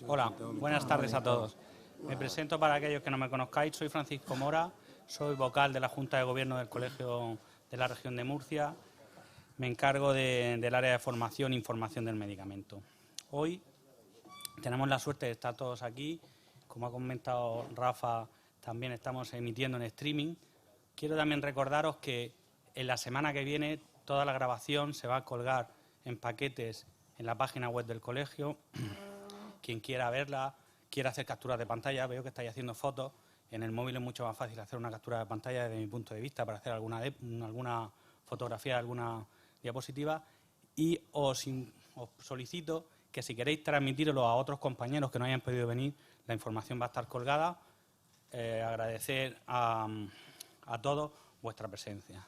Hola, buenas tardes a todos. Me presento para aquellos que no me conozcáis. Soy Francisco Mora, soy vocal de la Junta de Gobierno del Colegio de la Región de Murcia. Me encargo del área de formación e información del medicamento. Hoy tenemos la suerte de estar todos aquí. Como ha comentado Rafa, también estamos emitiendo en streaming. Quiero también recordaros que en la semana que viene toda la grabación se va a colgar en paquetes en la página web del colegio. Quien quiera verla, quiera hacer capturas de pantalla, veo que estáis haciendo fotos. En el móvil es mucho más fácil hacer una captura de pantalla desde mi punto de vista para hacer alguna fotografía, alguna diapositiva. Y os solicito que si queréis transmitíroslo a otros compañeros que no hayan podido venir, la información va a estar colgada. Agradecer a todos vuestra presencia.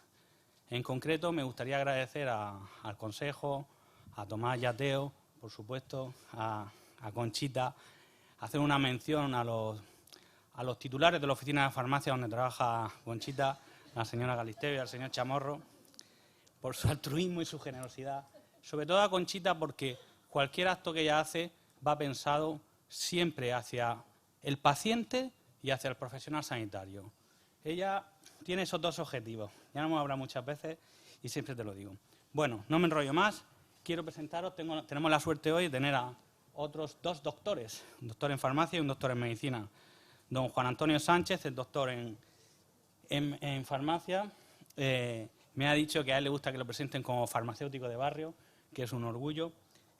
En concreto, me gustaría agradecer al Consejo, a Tomás y a Teo, por supuesto, a Conchita, hacer una mención a los titulares de la oficina de farmacia donde trabaja Conchita, la señora Galisteo y al señor Chamorro, por su altruismo y su generosidad. Sobre todo a Conchita porque cualquier acto que ella hace va pensado siempre hacia el paciente y hacia el profesional sanitario. Ella tiene esos dos objetivos. Ya no hemos hablado muchas veces y siempre te lo digo. Bueno, no me enrollo más. Quiero presentaros, tenemos la suerte hoy de tener a otros dos doctores, un doctor en farmacia y un doctor en medicina. Don Juan Antonio Sánchez, el doctor en farmacia, me ha dicho que a él le gusta que lo presenten como farmacéutico de barrio, que es un orgullo.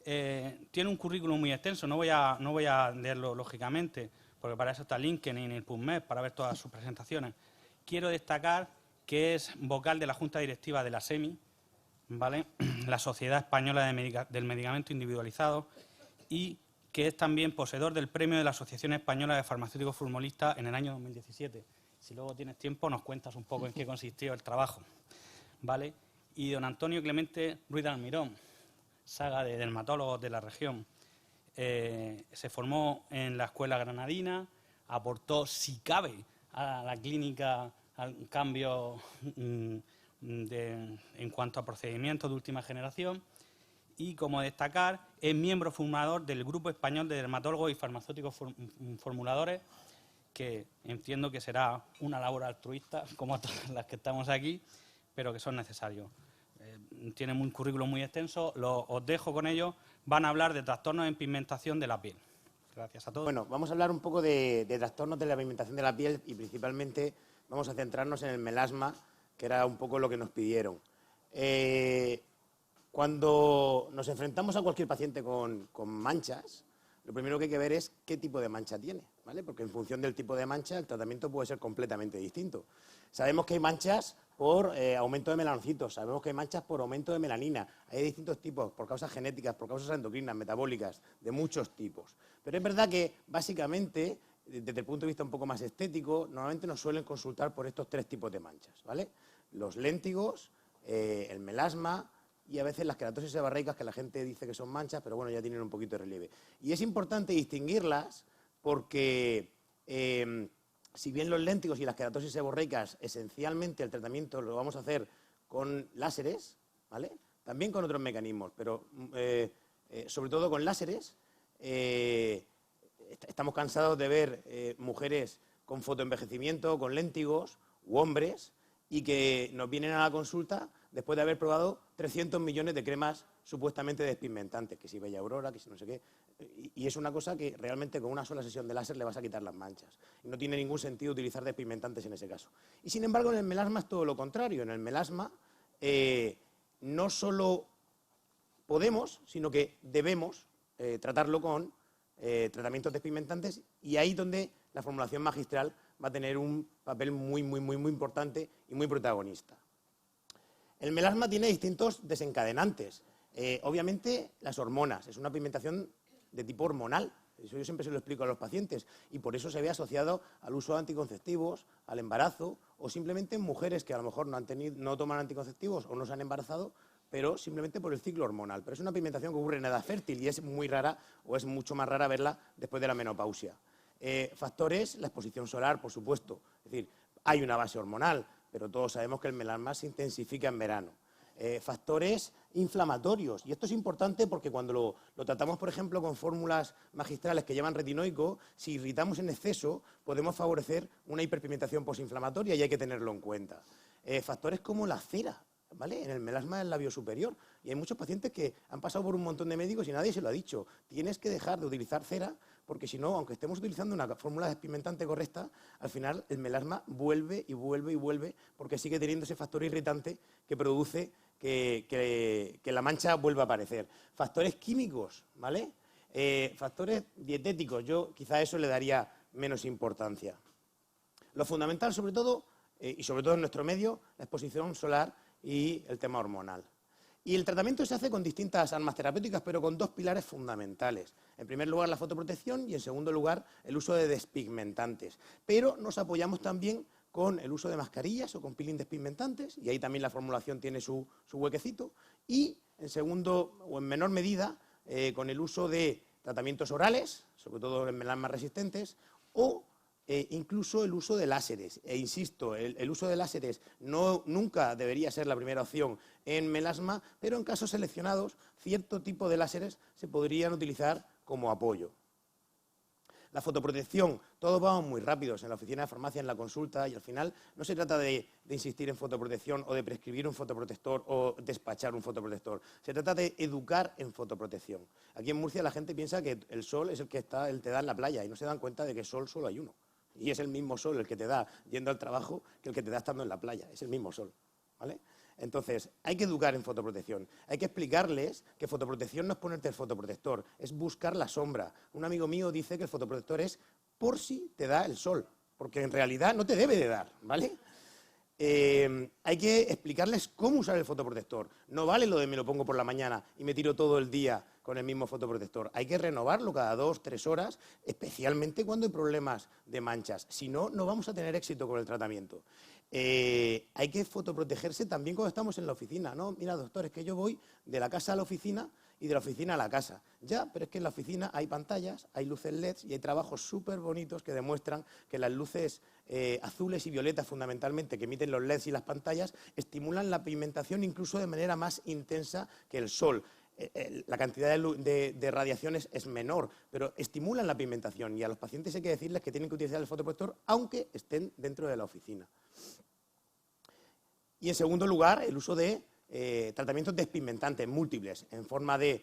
Tiene un currículum muy extenso, no voy a leerlo lógicamente, porque para eso está LinkedIn y el PubMed, para ver todas sus presentaciones. Quiero destacar que es vocal de la Junta Directiva de la SEMI, ¿vale?, la Sociedad Española del Medicamento Individualizado, y que es también poseedor del premio de la Asociación Española de Farmacéuticos Formulistas en el año 2017. Si luego tienes tiempo, nos cuentas un poco en qué consistió el trabajo, ¿vale? Y don Antonio Clemente Ruiz de Almirón, saga de dermatólogos de la región. Se formó en la Escuela Granadina, aportó, si cabe, a la clínica al cambio en cuanto a procedimientos de última generación. Y, como destacar, es miembro fundador del Grupo Español de Dermatólogos y Farmacéuticos Formuladores, que entiendo que será una labor altruista, como todas las que estamos aquí, pero que son necesarios. Tienen un currículum muy extenso, os dejo con ellos. Van a hablar de trastornos en pigmentación de la piel. Gracias a todos. Bueno, vamos a hablar un poco de trastornos de la pigmentación de la piel y principalmente vamos a centrarnos en el melasma, que era un poco lo que nos pidieron. Cuando nos enfrentamos a cualquier paciente con manchas, lo primero que hay que ver es qué tipo de mancha tiene, ¿vale? Porque en función del tipo de mancha el tratamiento puede ser completamente distinto. Sabemos que hay manchas por aumento de melanocitos, sabemos que hay manchas por aumento de melanina, hay distintos tipos, por causas genéticas, por causas endocrinas, metabólicas, de muchos tipos. Pero es verdad que, básicamente, desde el punto de vista un poco más estético, normalmente nos suelen consultar por estos tres tipos de manchas, ¿vale? Los léntigos, el melasma y a veces las queratosis seborreicas, que la gente dice que son manchas, pero bueno, ya tienen un poquito de relieve. Y es importante distinguirlas porque, si bien los léntigos y las queratosis seborreicas, esencialmente el tratamiento lo vamos a hacer con láseres, ¿vale?, también con otros mecanismos, pero sobre todo con láseres. Estamos cansados de ver mujeres con fotoenvejecimiento, con léntigos, u hombres, y que nos vienen a la consulta después de haber probado 300 millones de cremas supuestamente despigmentantes, que si Bella Aurora, que si no sé qué. Y es una cosa que realmente con una sola sesión de láser le vas a quitar las manchas. Y no tiene ningún sentido utilizar despigmentantes en ese caso. Y sin embargo, en el melasma es todo lo contrario. En el melasma no solo podemos, sino que debemos tratarlo con tratamientos despigmentantes, y ahí donde la formulación magistral va a tener un papel muy importante y muy protagonista. El melasma tiene distintos desencadenantes. Obviamente, las hormonas. Es una pigmentación de tipo hormonal. Eso yo siempre se lo explico a los pacientes. Y por eso se ve asociado al uso de anticonceptivos, al embarazo, o simplemente en mujeres que a lo mejor no toman anticonceptivos o no se han embarazado, pero simplemente por el ciclo hormonal. Pero es una pigmentación que ocurre en edad fértil y es muy rara, o es mucho más rara verla después de la menopausia. Factores, la exposición solar, por supuesto. Es decir, hay una base hormonal, pero todos sabemos que el melasma se intensifica en verano. factores inflamatorios. Y esto es importante porque cuando lo tratamos, por ejemplo, con fórmulas magistrales que llevan retinoico, si irritamos en exceso, podemos favorecer una hiperpigmentación posinflamatoria y hay que tenerlo en cuenta. Factores como la cera, ¿vale? En el melasma del labio superior. Y hay muchos pacientes que han pasado por un montón de médicos y nadie se lo ha dicho. Tienes que dejar de utilizar cera porque si no, aunque estemos utilizando una fórmula despigmentante correcta, al final el melasma vuelve y vuelve y vuelve porque sigue teniendo ese factor irritante que produce que la mancha vuelva a aparecer. Factores químicos, ¿vale? Factores dietéticos, yo quizá a eso le daría menos importancia. Lo fundamental, sobre todo, y sobre todo en nuestro medio, la exposición solar y el tema hormonal. Y el tratamiento se hace con distintas armas terapéuticas, pero con dos pilares fundamentales. En primer lugar, la fotoprotección y, en segundo lugar, el uso de despigmentantes. Pero nos apoyamos también con el uso de mascarillas o con peeling despigmentantes, y ahí también la formulación tiene su huequecito. Y, en segundo o en menor medida, con el uso de tratamientos orales, sobre todo en melasmas resistentes, o incluso el uso de láseres. E insisto, el uso de láseres nunca debería ser la primera opción en melasma, pero en casos seleccionados, cierto tipo de láseres se podrían utilizar como apoyo. La fotoprotección, todos vamos muy rápidos en la oficina de farmacia, en la consulta, y al final no se trata de insistir en fotoprotección o de prescribir un fotoprotector o despachar un fotoprotector. Se trata de educar en fotoprotección. Aquí en Murcia la gente piensa que el sol es el que te da en la playa y no se dan cuenta de que sol solo hay uno. Y es el mismo sol el que te da yendo al trabajo que el que te da estando en la playa. Es el mismo sol, ¿vale? Entonces, hay que educar en fotoprotección. Hay que explicarles que fotoprotección no es ponerte el fotoprotector, es buscar la sombra. Un amigo mío dice que el fotoprotector es por si te da el sol, porque en realidad no te debe de dar, ¿vale? Hay que explicarles cómo usar el fotoprotector. No vale lo de me lo pongo por la mañana y me tiro todo el día con el mismo fotoprotector. Hay que renovarlo cada 2 o 3 horas, especialmente cuando hay problemas de manchas. Si no, no vamos a tener éxito con el tratamiento. Hay que fotoprotegerse también cuando estamos en la oficina, ¿no? Mira, doctor, es que yo voy de la casa a la oficina y de la oficina a la casa. Ya, pero es que en la oficina hay pantallas, hay luces LED y hay trabajos súper bonitos que demuestran que las luces azules y violetas, fundamentalmente, que emiten los LEDs y las pantallas, estimulan la pigmentación incluso de manera más intensa que el sol. La cantidad de radiaciones es menor, pero estimulan la pigmentación y a los pacientes hay que decirles que tienen que utilizar el fotoprotector aunque estén dentro de la oficina. Y en segundo lugar, el uso de tratamientos despigmentantes múltiples en forma de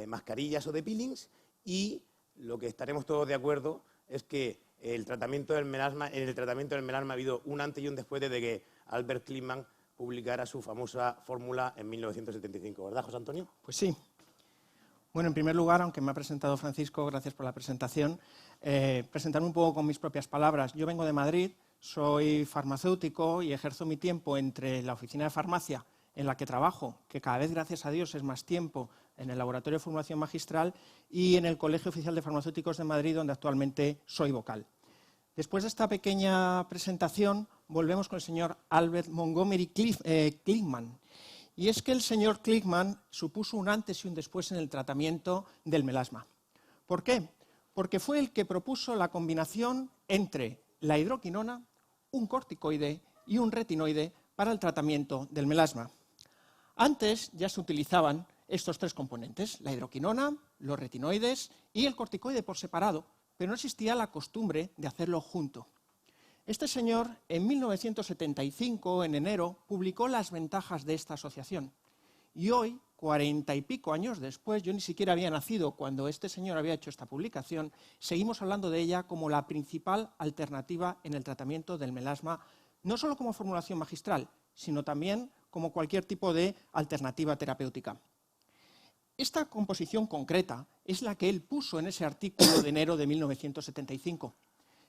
mascarillas o de peelings, y lo que estaremos todos de acuerdo es que en el tratamiento del melasma ha habido un antes y un después desde que Albert Kliman publicara su famosa fórmula en 1975, ¿verdad, José Antonio? Pues sí. Bueno, en primer lugar, aunque me ha presentado Francisco, gracias por la presentación, presentarme un poco con mis propias palabras. Yo vengo de Madrid, soy farmacéutico y ejerzo mi tiempo entre la oficina de farmacia en la que trabajo, que cada vez, gracias a Dios, es más tiempo, en el Laboratorio de Formulación Magistral y en el Colegio Oficial de Farmacéuticos de Madrid, donde actualmente soy vocal. Después de esta pequeña presentación, volvemos con el señor Albert Montgomery Kliman. Y es que el señor Kliman supuso un antes y un después en el tratamiento del melasma. ¿Por qué? Porque fue el que propuso la combinación entre la hidroquinona, un corticoide y un retinoide para el tratamiento del melasma. Antes ya se utilizaban estos 3 componentes, la hidroquinona, los retinoides y el corticoide por separado, pero no existía la costumbre de hacerlo junto. Este señor, en 1975, en enero, publicó las ventajas de esta asociación. Y hoy, 40 y pico años después, yo ni siquiera había nacido cuando este señor había hecho esta publicación, seguimos hablando de ella como la principal alternativa en el tratamiento del melasma, no solo como formulación magistral, sino también como cualquier tipo de alternativa terapéutica. Esta composición concreta es la que él puso en ese artículo de enero de 1975.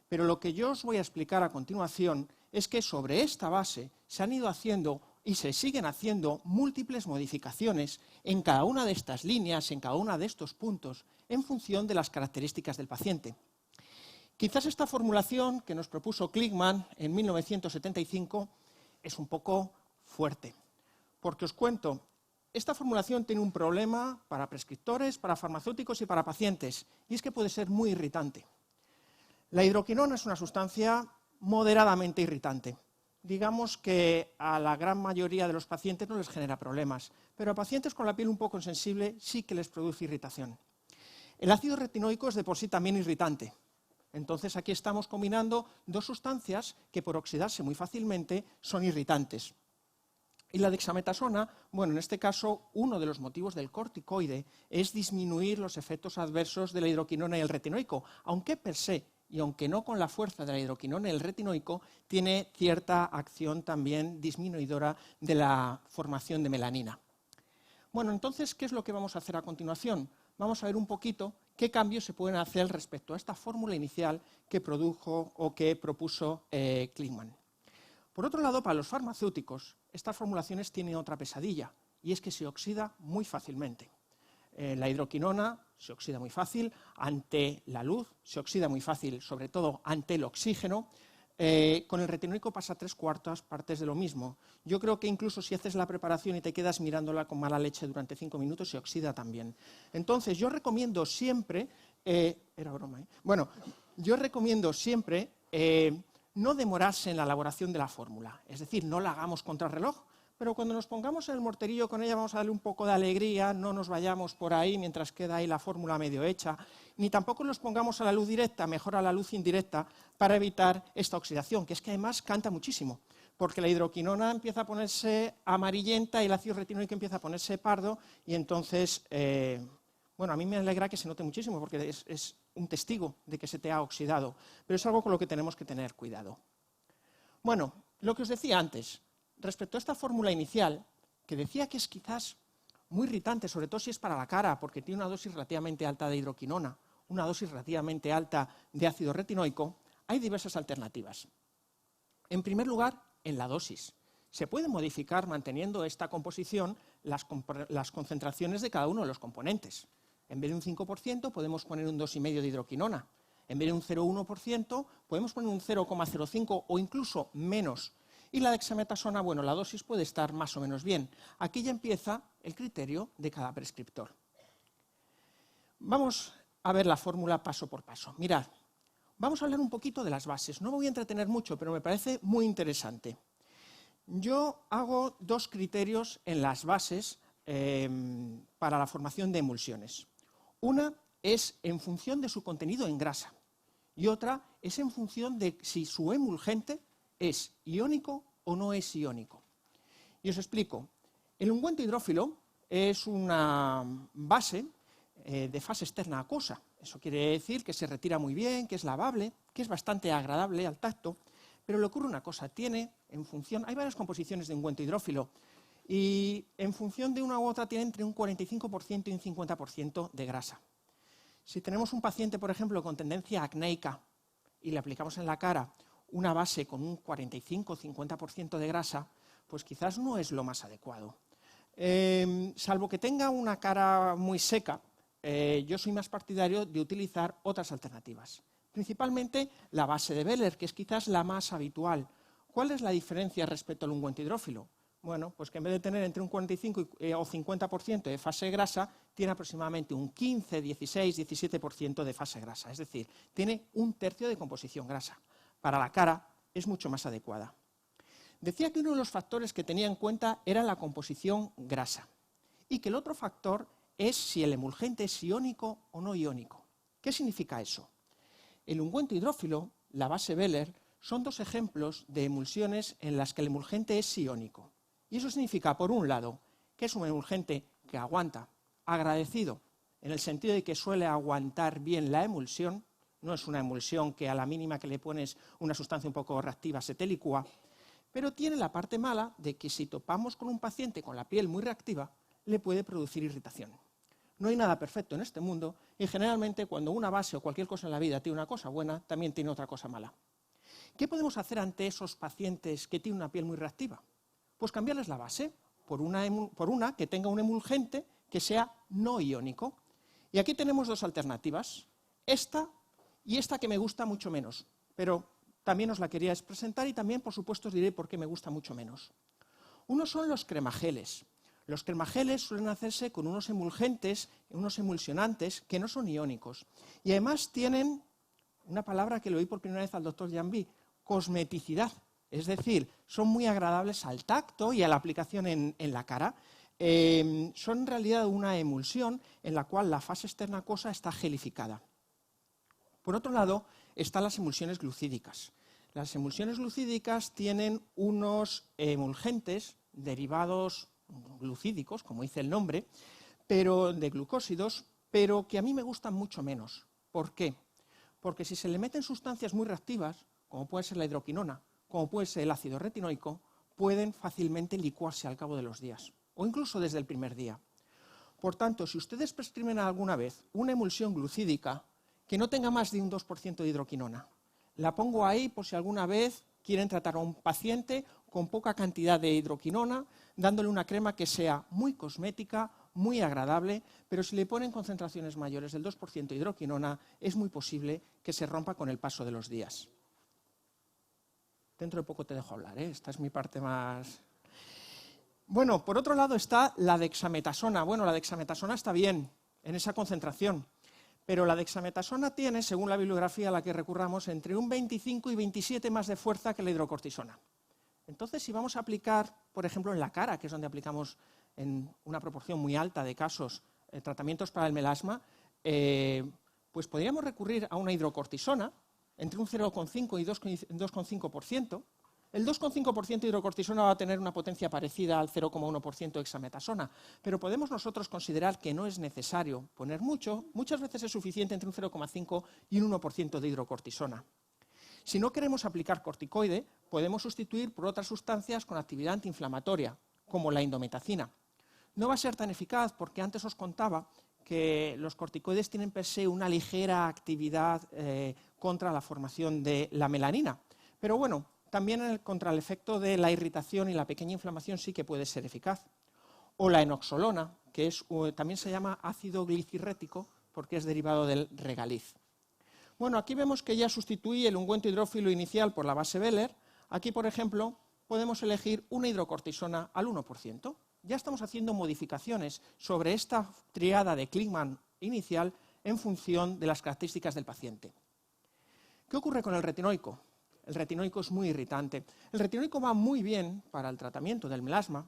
Pero lo que yo os voy a explicar a continuación es que sobre esta base se han ido haciendo y se siguen haciendo múltiples modificaciones en cada una de estas líneas, en cada uno de estos puntos, en función de las características del paciente. Quizás esta formulación que nos propuso Kliman en 1975 es un poco fuerte, porque os cuento, esta formulación tiene un problema para prescriptores, para farmacéuticos y para pacientes, y es que puede ser muy irritante. La hidroquinona es una sustancia moderadamente irritante, digamos que a la gran mayoría de los pacientes no les genera problemas, pero a pacientes con la piel un poco sensible sí que les produce irritación. El ácido retinoico es de por sí también irritante. Entonces aquí estamos combinando dos sustancias que por oxidarse muy fácilmente son irritantes. Y la dexametasona, bueno, en este caso uno de los motivos del corticoide es disminuir los efectos adversos de la hidroquinona y el retinoico, aunque per se, y aunque no con la fuerza de la hidroquinona y el retinoico, tiene cierta acción también disminuidora de la formación de melanina. Bueno, entonces, ¿qué es lo que vamos a hacer a continuación? Vamos a ver un poquito qué cambios se pueden hacer respecto a esta fórmula inicial que produjo o que propuso Klingman. Por otro lado, para los farmacéuticos, estas formulaciones tienen otra pesadilla, y es que se oxida muy fácilmente. La hidroquinona se oxida muy fácil ante la luz, se oxida muy fácil, sobre todo ante el oxígeno. Con el retinoico pasa 3/4 partes de lo mismo. Yo creo que incluso si haces la preparación y te quedas mirándola con mala leche durante 5 minutos, se oxida también. Entonces, yo recomiendo siempre, era broma, ¿eh? Bueno, yo recomiendo siempre no demorarse en la elaboración de la fórmula, es decir, no la hagamos contrarreloj, pero cuando nos pongamos en el morterillo con ella vamos a darle un poco de alegría, no nos vayamos por ahí mientras queda ahí la fórmula medio hecha, ni tampoco nos pongamos a la luz directa, mejor a la luz indirecta, para evitar esta oxidación, que es que además canta muchísimo, porque la hidroquinona empieza a ponerse amarillenta y el ácido retinoico empieza a ponerse pardo, y entonces, bueno, a mí me alegra que se note muchísimo, porque es un testigo de que se te ha oxidado, pero es algo con lo que tenemos que tener cuidado. Bueno, lo que os decía antes, respecto a esta fórmula inicial, que decía que es quizás muy irritante, sobre todo si es para la cara, porque tiene una dosis relativamente alta de hidroquinona, una dosis relativamente alta de ácido retinoico, hay diversas alternativas. En primer lugar, en la dosis. Se puede modificar, manteniendo esta composición, las concentraciones de cada uno de los componentes. En vez de un 5% podemos poner un 2,5 de hidroquinona. En vez de un 0,1% podemos poner un 0,05 o incluso menos. Y la dexametasona, bueno, la dosis puede estar más o menos bien. Aquí ya empieza el criterio de cada prescriptor. Vamos a ver la fórmula paso por paso. Mirad, vamos a hablar un poquito de las bases. No me voy a entretener mucho, pero me parece muy interesante. Yo hago dos criterios en las bases para la formación de emulsiones. Una es en función de su contenido en grasa y otra es en función de si su emulgente es iónico o no es iónico. Y os explico. El ungüento hidrófilo es una base de fase externa acuosa. Eso quiere decir que se retira muy bien, que es lavable, que es bastante agradable al tacto, pero le ocurre una cosa, hay varias composiciones de ungüento hidrófilo y en función de una u otra tiene entre un 45% y un 50% de grasa. Si tenemos un paciente, por ejemplo, con tendencia acnéica y le aplicamos en la cara una base con un 45 o 50% de grasa, pues quizás no es lo más adecuado. Salvo que tenga una cara muy seca, yo soy más partidario de utilizar otras alternativas. Principalmente la base de Behler, que es quizás la más habitual. ¿Cuál es la diferencia respecto al ungüento hidrófilo? Bueno, pues que en vez de tener entre un 45 o 50% de fase grasa, tiene aproximadamente un 15, 16, 17% de fase grasa. Es decir, tiene un tercio de composición grasa. Para la cara es mucho más adecuada. Decía que uno de los factores que tenía en cuenta era la composición grasa y que el otro factor es si el emulgente es iónico o no iónico. ¿Qué significa eso? El ungüento hidrófilo, la base Behler, son dos ejemplos de emulsiones en las que el emulgente es iónico. Y eso significa, por un lado, que es un emulgente que aguanta, agradecido, en el sentido de que suele aguantar bien la emulsión, no es una emulsión que a la mínima que le pones una sustancia un poco reactiva se te licúa, pero tiene la parte mala de que si topamos con un paciente con la piel muy reactiva, le puede producir irritación. No hay nada perfecto en este mundo y generalmente cuando una base o cualquier cosa en la vida tiene una cosa buena, también tiene otra cosa mala. ¿Qué podemos hacer ante esos pacientes que tienen una piel muy reactiva? Pues cambiarles la base por una que tenga un emulgente que sea no iónico. Y aquí tenemos dos alternativas, esta y esta que me gusta mucho menos, pero también os la quería presentar y también, por supuesto, os diré por qué me gusta mucho menos. Uno son los cremageles. Los cremageles suelen hacerse con unos emulgentes, unos emulsionantes que no son iónicos. Y además tienen una palabra que le oí por primera vez al doctor Janvi, cosmeticidad. Es decir, son muy agradables al tacto y a la aplicación en la cara. Son en realidad una emulsión en la cual la fase externa acuosa está gelificada. Por otro lado, están las emulsiones glucídicas. Las emulsiones glucídicas tienen unos emulgentes derivados glucídicos, como dice el nombre, pero de glucósidos, pero que a mí me gustan mucho menos. ¿Por qué? Porque si se le meten sustancias muy reactivas, como puede ser la hidroquinona, como puede ser el ácido retinoico, pueden fácilmente licuarse al cabo de los días, o incluso desde el primer día. Por tanto, si ustedes prescriben alguna vez una emulsión glucídica que no tenga más de un 2% de hidroquinona, la pongo ahí por si alguna vez quieren tratar a un paciente con poca cantidad de hidroquinona, dándole una crema que sea muy cosmética, muy agradable, pero si le ponen concentraciones mayores del 2% de hidroquinona, es muy posible que se rompa con el paso de los días. Dentro de poco te dejo hablar, ¿eh? Esta es mi parte más... Bueno, por otro lado está la dexametasona. Bueno, la dexametasona está bien en esa concentración, pero la dexametasona tiene, según la bibliografía a la que recurramos, entre un 25 y 27 más de fuerza que la hidrocortisona. Entonces, si vamos a aplicar, por ejemplo, en la cara, que es donde aplicamos en una proporción muy alta de casos tratamientos para el melasma, pues podríamos recurrir a una hidrocortisona entre un 0,5 y 2,5%. El 2,5% de hidrocortisona va a tener una potencia parecida al 0,1% de hexametasona, pero podemos nosotros considerar que no es necesario poner mucho, muchas veces es suficiente entre un 0,5 y un 1% de hidrocortisona. Si no queremos aplicar corticoide, podemos sustituir por otras sustancias con actividad antiinflamatoria, como la indometacina. No va a ser tan eficaz porque antes os contaba que los corticoides tienen per se una ligera actividad contra la formación de la melanina, pero bueno, también contra el efecto de la irritación y la pequeña inflamación sí que puede ser eficaz. O la enoxolona, que también se llama ácido glicirrético porque es derivado del regaliz. Bueno, aquí vemos que ya sustituí el ungüento hidrófilo inicial por la base Behler. Aquí, por ejemplo, podemos elegir una hidrocortisona al 1%. Ya estamos haciendo modificaciones sobre esta triada de Kligman inicial en función de las características del paciente. ¿Qué ocurre con el retinoico? El retinoico es muy irritante. El retinoico va muy bien para el tratamiento del melasma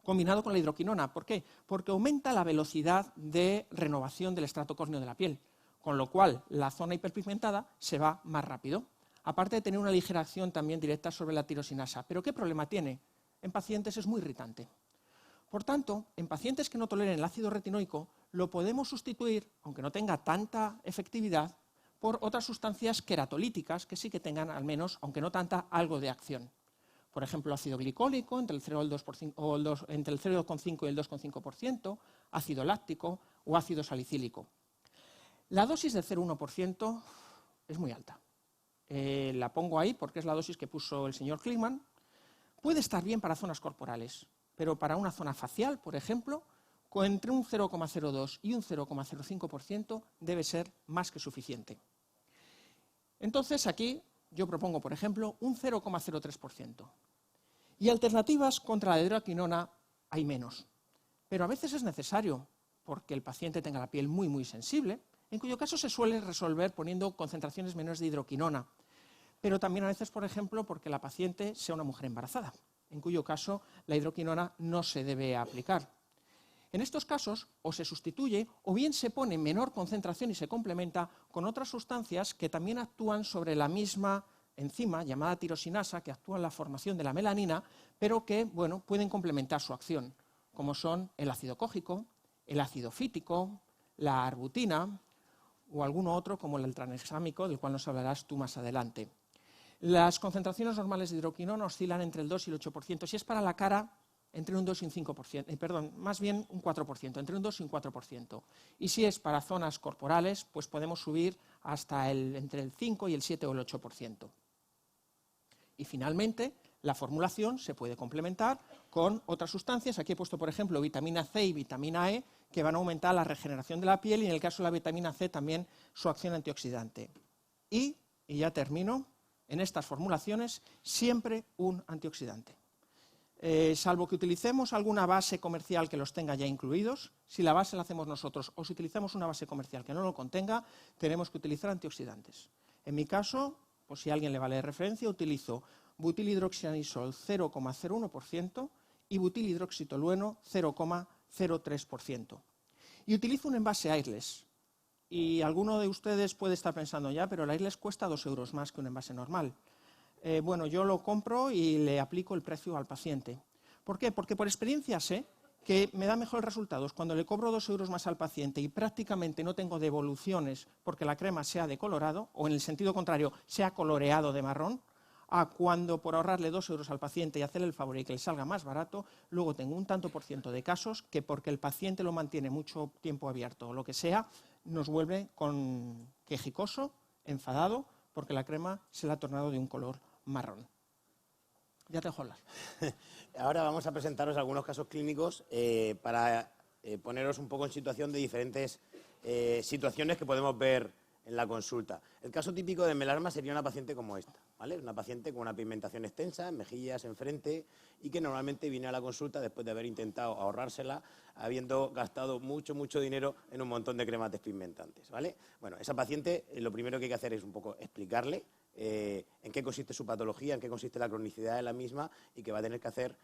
combinado con la hidroquinona. ¿Por qué? Porque aumenta la velocidad de renovación del estrato córneo de la piel, con lo cual la zona hiperpigmentada se va más rápido, aparte de tener una ligera acción también directa sobre la tirosinasa. ¿Pero qué problema tiene? En pacientes es muy irritante. Por tanto, en pacientes que no toleren el ácido retinoico, lo podemos sustituir, aunque no tenga tanta efectividad, por otras sustancias queratolíticas que sí que tengan, al menos, aunque no tanta, algo de acción. Por ejemplo, ácido glicólico entre el 0,5 y el 2,5%, ácido láctico o ácido salicílico. La dosis de 0,1% es muy alta. La pongo ahí porque es la dosis que puso el señor Kligman. Puede estar bien para zonas corporales, pero para una zona facial, por ejemplo, entre un 0,02 y un 0,05% debe ser más que suficiente. Entonces, aquí yo propongo, por ejemplo, un 0,03%. Y alternativas contra la hidroquinona hay menos. Pero a veces es necesario, porque el paciente tenga la piel muy, muy sensible, en cuyo caso se suele resolver poniendo concentraciones menores de hidroquinona. Pero también a veces, por ejemplo, porque la paciente sea una mujer embarazada, en cuyo caso la hidroquinona no se debe aplicar. En estos casos, o se sustituye o bien se pone en menor concentración y se complementa con otras sustancias que también actúan sobre la misma enzima llamada tirosinasa, que actúa en la formación de la melanina, pero que bueno, pueden complementar su acción, como son el ácido cógico, el ácido fítico, la arbutina o alguno otro como el tranexámico, del cual nos hablarás tú más adelante. Las concentraciones normales de hidroquinona oscilan entre el 2 y el 8%. Si es para la cara, entre un 2 y un 5%, más bien un 4%, entre un 2 y un 4%. Y si es para zonas corporales, pues podemos subir hasta entre el 5 y el 7 o el 8%. Y finalmente, la formulación se puede complementar con otras sustancias. Aquí he puesto, por ejemplo, vitamina C y vitamina E, que van a aumentar la regeneración de la piel y en el caso de la vitamina C también su acción antioxidante. Y ya termino, en estas formulaciones siempre un antioxidante. Salvo que utilicemos alguna base comercial que los tenga ya incluidos, si la base la hacemos nosotros o si utilizamos una base comercial que no lo contenga, tenemos que utilizar antioxidantes. En mi caso, por si a alguien le vale de referencia, utilizo butilhidroxianisol 0,01% y butilhidroxitolueno 0,03%. Y utilizo un envase Airless. Y alguno de ustedes puede estar pensando, ya, pero el Airless cuesta 2 euros más que un envase normal. Bueno, yo lo compro y le aplico el precio al paciente. ¿Por qué? Porque por experiencia sé que me da mejores resultados cuando le cobro 2 euros más al paciente y prácticamente no tengo devoluciones porque la crema sea de colorado, o en el sentido contrario, sea coloreado de marrón, a cuando por ahorrarle 2 euros al paciente y hacerle el favor y que le salga más barato, luego tengo un tanto por ciento de casos que porque el paciente lo mantiene mucho tiempo abierto o lo que sea, nos vuelve con quejicoso, enfadado, porque la crema se le ha tornado de un color marrón. Ya te dejo hablar. Ahora vamos a presentaros algunos casos clínicos para poneros un poco en situación de diferentes situaciones que podemos ver en la consulta. El caso típico de melasma sería una paciente como esta, ¿vale? Una paciente con una pigmentación extensa en mejillas, en frente, y que normalmente viene a la consulta después de haber intentado ahorrársela, habiendo gastado mucho dinero en un montón de cremas despigmentantes, ¿vale? Bueno, esa paciente lo primero que hay que hacer es un poco explicarle en qué consiste su patología, en qué consiste la cronicidad de la misma y que va a tener que hacer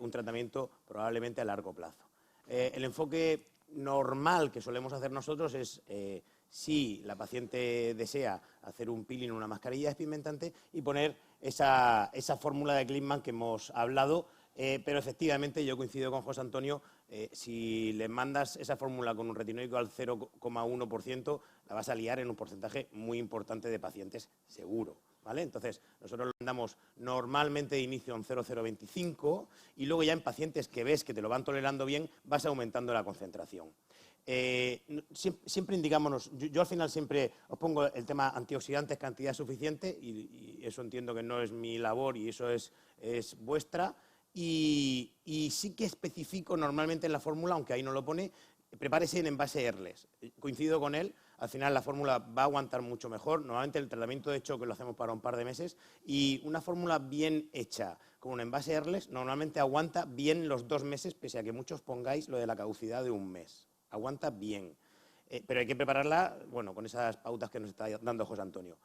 un tratamiento probablemente a largo plazo. El enfoque normal que solemos hacer nosotros es si la paciente desea hacer un peeling o una mascarilla despigmentante y poner esa fórmula de Klickman que hemos hablado, pero efectivamente yo coincido con José Antonio, si le mandas esa fórmula con un retinoico al 0,1%, la vas a liar en un porcentaje muy importante de pacientes seguro, ¿vale? Entonces, nosotros lo mandamos normalmente de inicio en 0,025 y luego ya en pacientes que ves que te lo van tolerando bien, vas aumentando la concentración. Siempre indicámonos, yo al final siempre os pongo el tema antioxidantes, cantidad suficiente, y eso entiendo que no es mi labor y eso es vuestra, y sí que especifico normalmente en la fórmula, aunque ahí no lo pone, prepárese en envase Airless. Coincido con él, al final la fórmula va a aguantar mucho mejor, normalmente el tratamiento de choque lo hacemos para un par de meses, y una fórmula bien hecha con un envase Airless normalmente aguanta bien los 2 meses, pese a que muchos pongáis lo de la caducidad de un mes. Aguanta bien, pero hay que prepararla, bueno, con esas pautas que nos está dando José Antonio.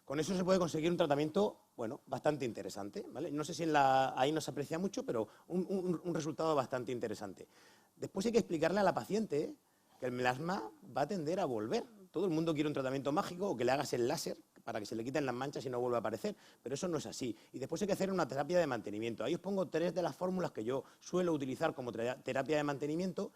Con eso se puede conseguir un tratamiento, bueno, bastante interesante, ¿vale? No sé si ahí no se aprecia mucho, pero un resultado bastante interesante. Después hay que explicarle a la paciente que el melasma va a tender a volver. Todo el mundo quiere un tratamiento mágico o que le hagas el láser para que se le quiten las manchas y no vuelva a aparecer, pero eso no es así. Y después hay que hacer una terapia de mantenimiento. Ahí os pongo 3 de las fórmulas que yo suelo utilizar como terapia de mantenimiento.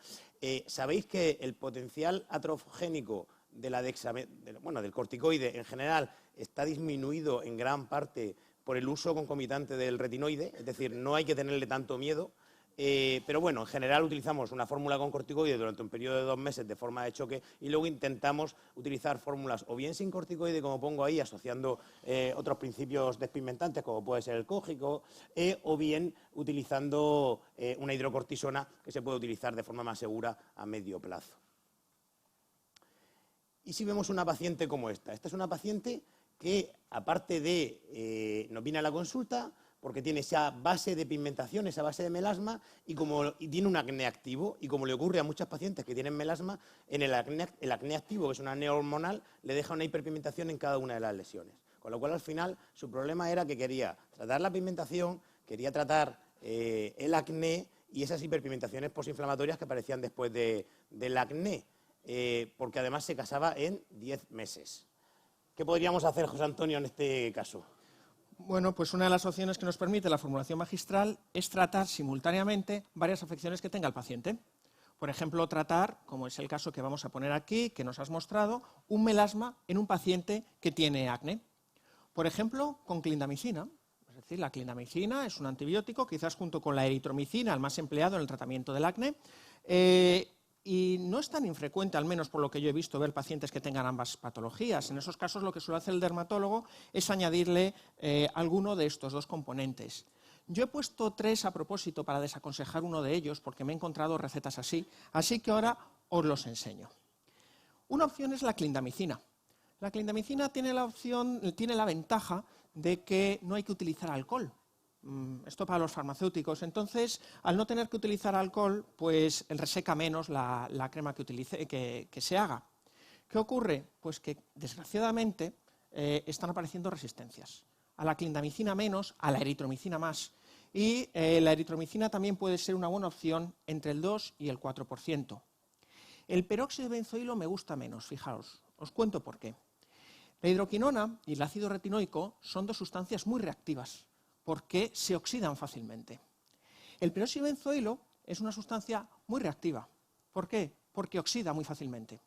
Sabéis que el potencial atrofogénico del corticoide en general está disminuido en gran parte por el uso concomitante del retinoide, es decir, no hay que tenerle tanto miedo. Pero bueno, en general utilizamos una fórmula con corticoide durante un periodo de 2 meses de forma de choque y luego intentamos utilizar fórmulas o bien sin corticoide, como pongo ahí, asociando otros principios despigmentantes como puede ser el cógico, o bien utilizando una hidrocortisona que se puede utilizar de forma más segura a medio plazo. Y si vemos una paciente como esta es una paciente que aparte de nos viene a la consulta porque tiene esa base de pigmentación, esa base de melasma, y tiene un acné activo, y como le ocurre a muchas pacientes que tienen melasma, el acné activo, que es una acné hormonal, le deja una hiperpigmentación en cada una de las lesiones. Con lo cual, al final, su problema era que quería tratar la pigmentación, quería tratar el acné y esas hiperpigmentaciones posinflamatorias que aparecían después del acné, porque además se casaba en 10 meses. ¿Qué podríamos hacer, José Antonio, en este caso? Bueno, pues una de las opciones que nos permite la formulación magistral es tratar simultáneamente varias afecciones que tenga el paciente. Por ejemplo, tratar, como es el caso que vamos a poner aquí, que nos has mostrado, un melasma en un paciente que tiene acné. Por ejemplo, con clindamicina. Es decir, la clindamicina es un antibiótico, quizás junto con la eritromicina, el más empleado en el tratamiento del acné. Y no es tan infrecuente, al menos por lo que yo he visto, ver pacientes que tengan ambas patologías. En esos casos lo que suele hacer el dermatólogo es añadirle alguno de estos 2 componentes. Yo he puesto 3 a propósito para desaconsejar uno de ellos porque me he encontrado recetas así que ahora os los enseño. Una opción es la clindamicina. La clindamicina tiene la ventaja de que no hay que utilizar alcohol. Esto para los farmacéuticos. Entonces, al no tener que utilizar alcohol, pues reseca menos la crema que se haga. ¿Qué ocurre? Pues que, desgraciadamente, están apareciendo resistencias. a la clindamicina menos, a la eritromicina más. Y la eritromicina también puede ser una buena opción entre el 2 y el 4%. El peróxido de benzoilo me gusta menos, fijaos, os cuento por qué. La hidroquinona y el ácido retinoico son dos sustancias muy reactivas porque se oxidan fácilmente. El peróxido de benzoilo es una sustancia muy reactiva. ¿Por qué? Porque oxida muy fácilmente.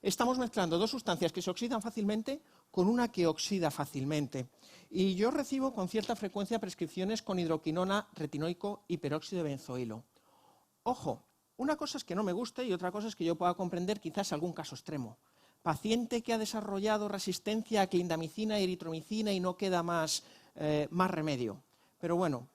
Estamos mezclando dos sustancias que se oxidan fácilmente con una que oxida fácilmente. Y yo recibo con cierta frecuencia prescripciones con hidroquinona, retinoico y peróxido de benzoilo. Ojo, una cosa es que no me guste y otra cosa es que yo pueda comprender quizás algún caso extremo. Paciente que ha desarrollado resistencia a clindamicina y eritromicina y no queda más remedio. Pero bueno,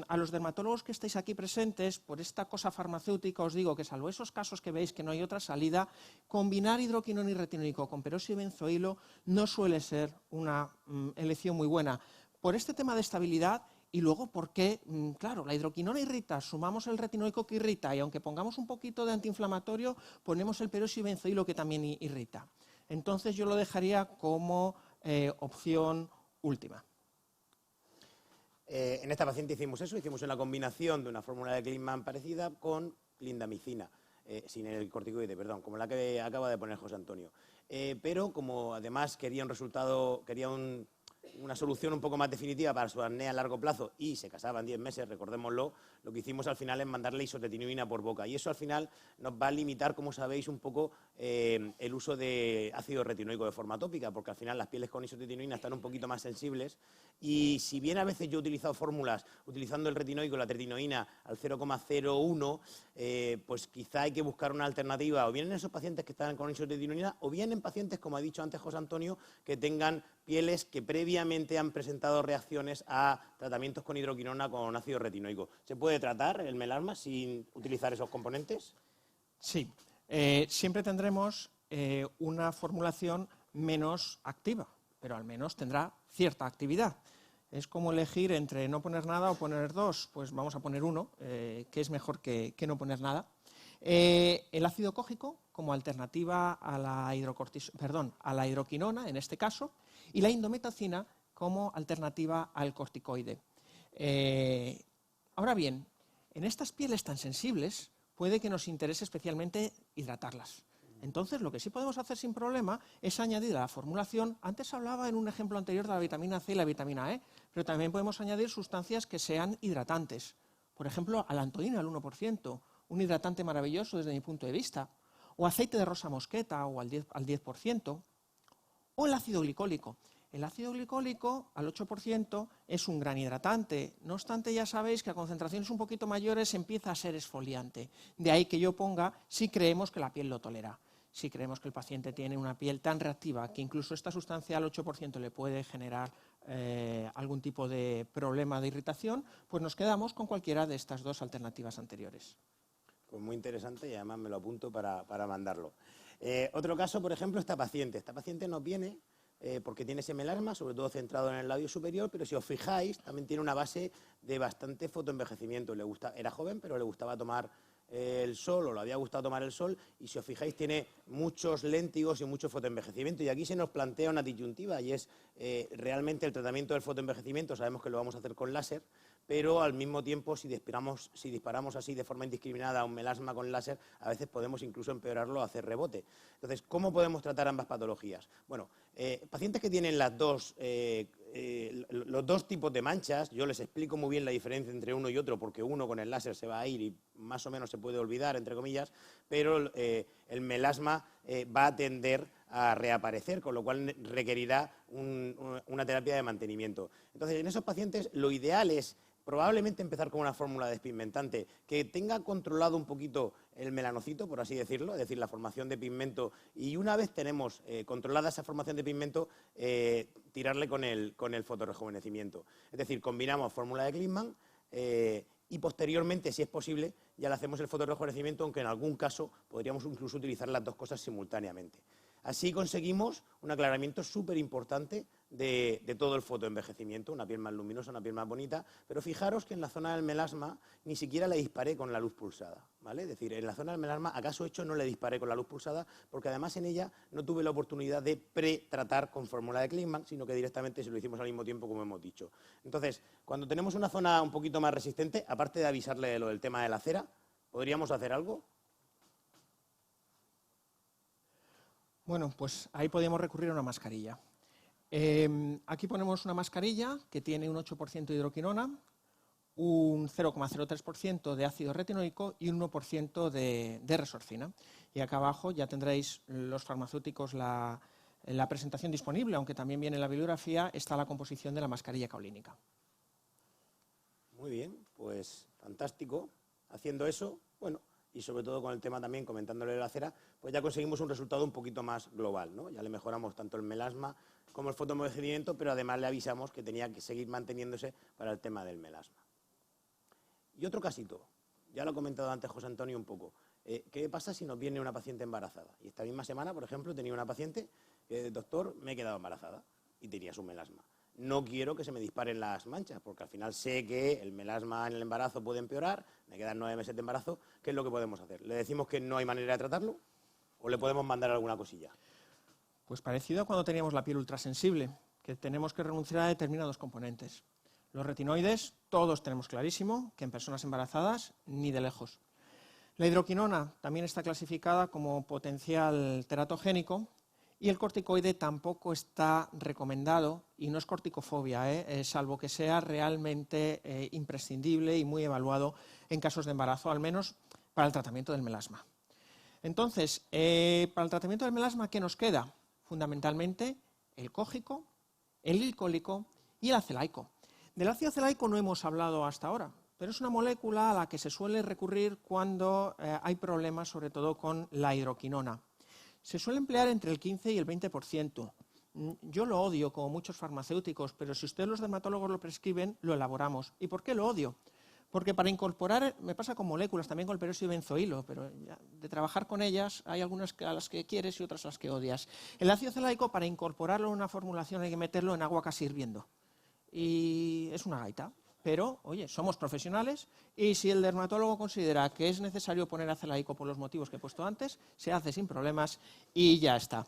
a los dermatólogos que estáis aquí presentes, por esta cosa farmacéutica os digo que salvo esos casos que veis que no hay otra salida, combinar hidroquinona y retinoico con peróxido de benzoilo no suele ser una elección muy buena. Por este tema de estabilidad y luego porque, claro, la hidroquinona irrita, sumamos el retinoico que irrita y aunque pongamos un poquito de antiinflamatorio, ponemos el peróxido de benzoilo que también irrita. Entonces yo lo dejaría como opción última. En esta paciente hicimos eso, hicimos una combinación de una fórmula de Klintman parecida con clindamicina, sin el corticoide, perdón, como la que acaba de poner José Antonio. Pero como además quería un resultado, quería una solución un poco más definitiva para su acné a largo plazo y se casaba en 10 meses, recordémoslo, lo que hicimos al final es mandarle isotretinoína por boca y eso al final nos va a limitar, como sabéis, un poco el uso de ácido retinoico de forma tópica, porque al final las pieles con isotretinoína están un poquito más sensibles y si bien a veces yo he utilizado fórmulas utilizando el retinoico y la tretinoína al 0,01, pues quizá hay que buscar una alternativa o bien en esos pacientes que están con isotretinoína o bien en pacientes, como ha dicho antes José Antonio, que tengan pieles que previamente han presentado reacciones a tratamientos con hidroquinona con ácido retinoico. ¿Se puede tratar el melasma sin utilizar esos componentes? Sí, siempre tendremos una formulación menos activa, pero al menos tendrá cierta actividad. Es como elegir entre no poner nada o poner dos, pues vamos a poner uno, que es mejor que no poner nada. El ácido cógico como alternativa a la hidroquinona, en este caso, y la indometacina como alternativa al corticoide. Ahora bien, en estas pieles tan sensibles puede que nos interese especialmente hidratarlas. Entonces, lo que sí podemos hacer sin problema es añadir a la formulación, antes hablaba en un ejemplo anterior de la vitamina C y la vitamina E, pero también podemos añadir sustancias que sean hidratantes. Por ejemplo, alantoína al 1%, un hidratante maravilloso desde mi punto de vista, o aceite de rosa mosqueta o al 10%, o el ácido glicólico. El ácido glicólico al 8% es un gran hidratante, no obstante ya sabéis que a concentraciones un poquito mayores empieza a ser exfoliante. De ahí que yo ponga si creemos que la piel lo tolera. Si creemos que el paciente tiene una piel tan reactiva que incluso esta sustancia al 8% le puede generar algún tipo de problema de irritación, pues nos quedamos con cualquiera de estas dos alternativas anteriores. Pues muy interesante y además me lo apunto para mandarlo. Otro caso, por ejemplo, esta paciente. Esta paciente nos viene porque tiene ese melasma, sobre todo centrado en el labio superior, pero si os fijáis, también tiene una base de bastante fotoenvejecimiento. Era joven, pero le gustaba tomar el sol, o le había gustado tomar el sol, y si os fijáis tiene muchos léntigos y mucho fotoenvejecimiento. Y aquí se nos plantea una disyuntiva, y es realmente el tratamiento del fotoenvejecimiento, sabemos que lo vamos a hacer con láser, pero al mismo tiempo, si disparamos así de forma indiscriminada un melasma con láser, a veces podemos incluso empeorarlo o hacer rebote. Entonces, ¿cómo podemos tratar ambas patologías? Bueno, pacientes que tienen los dos tipos de manchas, yo les explico muy bien la diferencia entre uno y otro, porque uno con el láser se va a ir y más o menos se puede olvidar, entre comillas, pero el melasma va a tender a reaparecer, con lo cual requerirá una terapia de mantenimiento. Entonces, en esos pacientes lo ideal es probablemente empezar con una fórmula despigmentante que tenga controlado un poquito el melanocito, por así decirlo, es decir, la formación de pigmento, y una vez tenemos controlada esa formación de pigmento, tirarle con el fotorrejuvenecimiento. Es decir, combinamos fórmula de Klintman y posteriormente, si es posible, ya le hacemos el fotorrejuvenecimiento, aunque en algún caso podríamos incluso utilizar las dos cosas simultáneamente. Así conseguimos un aclaramiento súper importante de todo el fotoenvejecimiento, una piel más luminosa, una piel más bonita, pero fijaros que en la zona del melasma ni siquiera le disparé con la luz pulsada, ¿vale? Es decir, en la zona del melasma, acaso hecho, no le disparé con la luz pulsada, porque además en ella no tuve la oportunidad de pretratar con fórmula de Klingman, sino que directamente se lo hicimos al mismo tiempo, como hemos dicho. Entonces, cuando tenemos una zona un poquito más resistente, aparte de avisarle de lo del tema de la cera, ¿podríamos hacer algo? Bueno, pues ahí podemos recurrir a una mascarilla. Aquí ponemos una mascarilla que tiene un 8% de hidroquinona, un 0,03% de ácido retinoico y un 1% de resorcina. Y acá abajo ya tendréis los farmacéuticos la presentación disponible, aunque también viene en la bibliografía, está la composición de la mascarilla caolínica. Muy bien, pues fantástico. Haciendo eso, bueno, y sobre todo con el tema también, comentándole la cera, pues ya conseguimos un resultado un poquito más global, ¿no? Ya le mejoramos tanto el melasma como el fotoenvejecimiento, pero además le avisamos que tenía que seguir manteniéndose para el tema del melasma. Y otro casito, ya lo ha comentado antes José Antonio un poco. ¿Qué pasa si nos viene una paciente embarazada? Y esta misma semana, por ejemplo, tenía una paciente que, doctor, me he quedado embarazada y tenía su melasma. No quiero que se me disparen las manchas, porque al final sé que el melasma en el embarazo puede empeorar, me quedan 9 meses de embarazo. ¿Qué es lo que podemos hacer? ¿Le decimos que no hay manera de tratarlo o le podemos mandar alguna cosilla? Pues parecido a cuando teníamos la piel ultrasensible, que tenemos que renunciar a determinados componentes. Los retinoides, todos tenemos clarísimo que en personas embarazadas ni de lejos. La hidroquinona también está clasificada como potencial teratogénico y el corticoide tampoco está recomendado y no es corticofobia, salvo que sea realmente imprescindible y muy evaluado en casos de embarazo, al menos para el tratamiento del melasma. Entonces, para el tratamiento del melasma, ¿qué nos queda? Fundamentalmente el cógico, el glicólico y el acelaico. Del ácido acelaico no hemos hablado hasta ahora, pero es una molécula a la que se suele recurrir cuando hay problemas, sobre todo con la hidroquinona. Se suele emplear entre el 15 y el 20%. Yo lo odio, como muchos farmacéuticos, pero si ustedes los dermatólogos lo prescriben, lo elaboramos. ¿Y por qué lo odio? Porque para incorporar, me pasa con moléculas, también con el peróxido de benzoilo, pero ya, de trabajar con ellas hay algunas a las que quieres y otras a las que odias. El ácido acelaico, para incorporarlo en una formulación hay que meterlo en agua casi hirviendo. Y es una gaita. Pero, oye, somos profesionales y si el dermatólogo considera que es necesario poner acelaico por los motivos que he puesto antes, se hace sin problemas y ya está.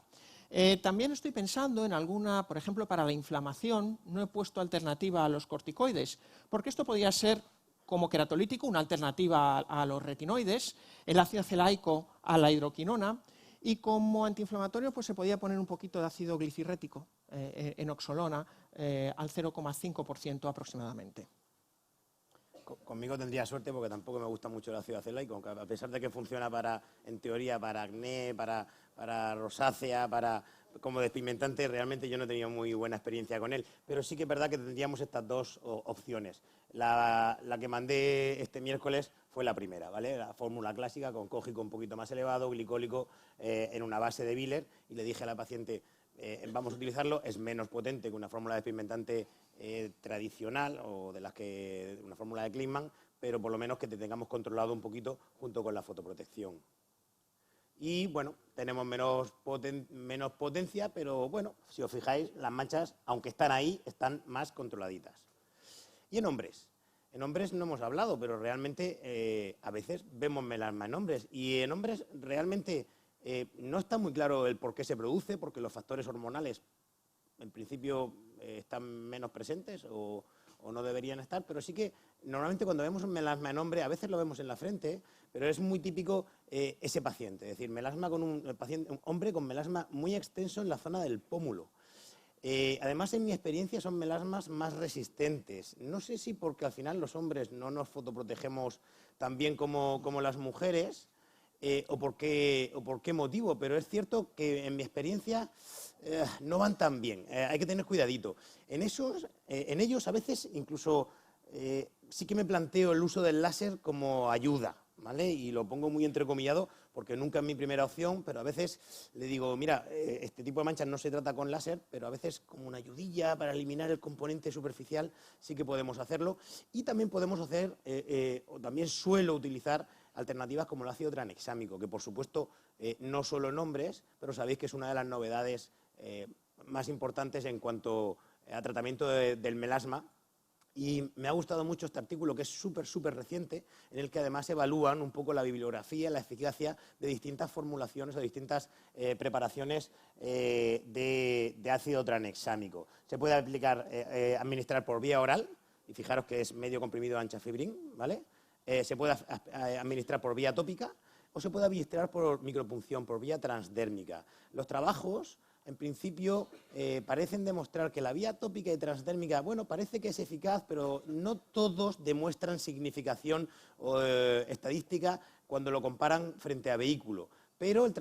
También estoy pensando en alguna, por ejemplo, para la inflamación, no he puesto alternativa a los corticoides, porque esto podría ser como queratolítico, una alternativa a los retinoides, el ácido acelaico a la hidroquinona, y como antiinflamatorio pues se podía poner un poquito de ácido glicirrético, enoxolona, al 0,5% aproximadamente. Conmigo tendría suerte porque tampoco me gusta mucho el ácido acelaico, a pesar de que funciona para, en teoría, para acné, para rosácea, como despigmentante, realmente yo no he tenido muy buena experiencia con él. Pero sí que es verdad que tendríamos estas dos opciones. La que mandé este miércoles fue la primera, ¿vale? La fórmula clásica con cógico un poquito más elevado, glicólico en una base de Biller, y le dije a la paciente, vamos a utilizarlo, es menos potente que una fórmula despigmentante tradicional o de las que una fórmula de Klingman, pero por lo menos que te tengamos controlado un poquito junto con la fotoprotección. Y bueno, tenemos menos potencia, pero bueno, si os fijáis, las manchas, aunque están ahí, están más controladitas. Y en hombres no hemos hablado, pero realmente a veces vemos melasma en hombres. Y en hombres realmente no está muy claro el por qué se produce, porque los factores hormonales en principio están menos presentes o no deberían estar, pero sí que normalmente cuando vemos un melasma en hombre, a veces lo vemos en la frente, pero es muy típico ese paciente, es decir, melasma con un hombre con melasma muy extenso en la zona del pómulo. Además, en mi experiencia, son melasmas más resistentes. No sé si porque al final los hombres no nos fotoprotegemos tan bien como las mujeres, o por qué motivo, pero es cierto que en mi experiencia no van tan bien. Hay que tener cuidadito. En ellos a veces incluso sí que me planteo el uso del láser como ayuda, ¿vale? Y lo pongo muy entrecomillado porque nunca es mi primera opción, pero a veces le digo, mira, este tipo de manchas no se trata con láser, pero a veces como una ayudilla para eliminar el componente superficial sí que podemos hacerlo. Y también podemos hacer, o también suelo utilizar alternativas como el ácido tranexámico, que por supuesto no solo en hombres, pero sabéis que es una de las novedades más importantes en cuanto a tratamiento del melasma. Y me ha gustado mucho este artículo, que es súper reciente, en el que además evalúan un poco la bibliografía, la eficacia de distintas formulaciones o distintas preparaciones de ácido tranexámico. Se puede administrar por vía oral, y fijaros que es medio comprimido de anchafibrin, ¿vale? Se puede administrar por vía tópica o se puede administrar por micropunción, por vía transdérmica. Los trabajos, en principio, parecen demostrar que la vía tópica y transdérmica, bueno, parece que es eficaz, pero no todos demuestran significación estadística cuando lo comparan frente a vehículo. Pero el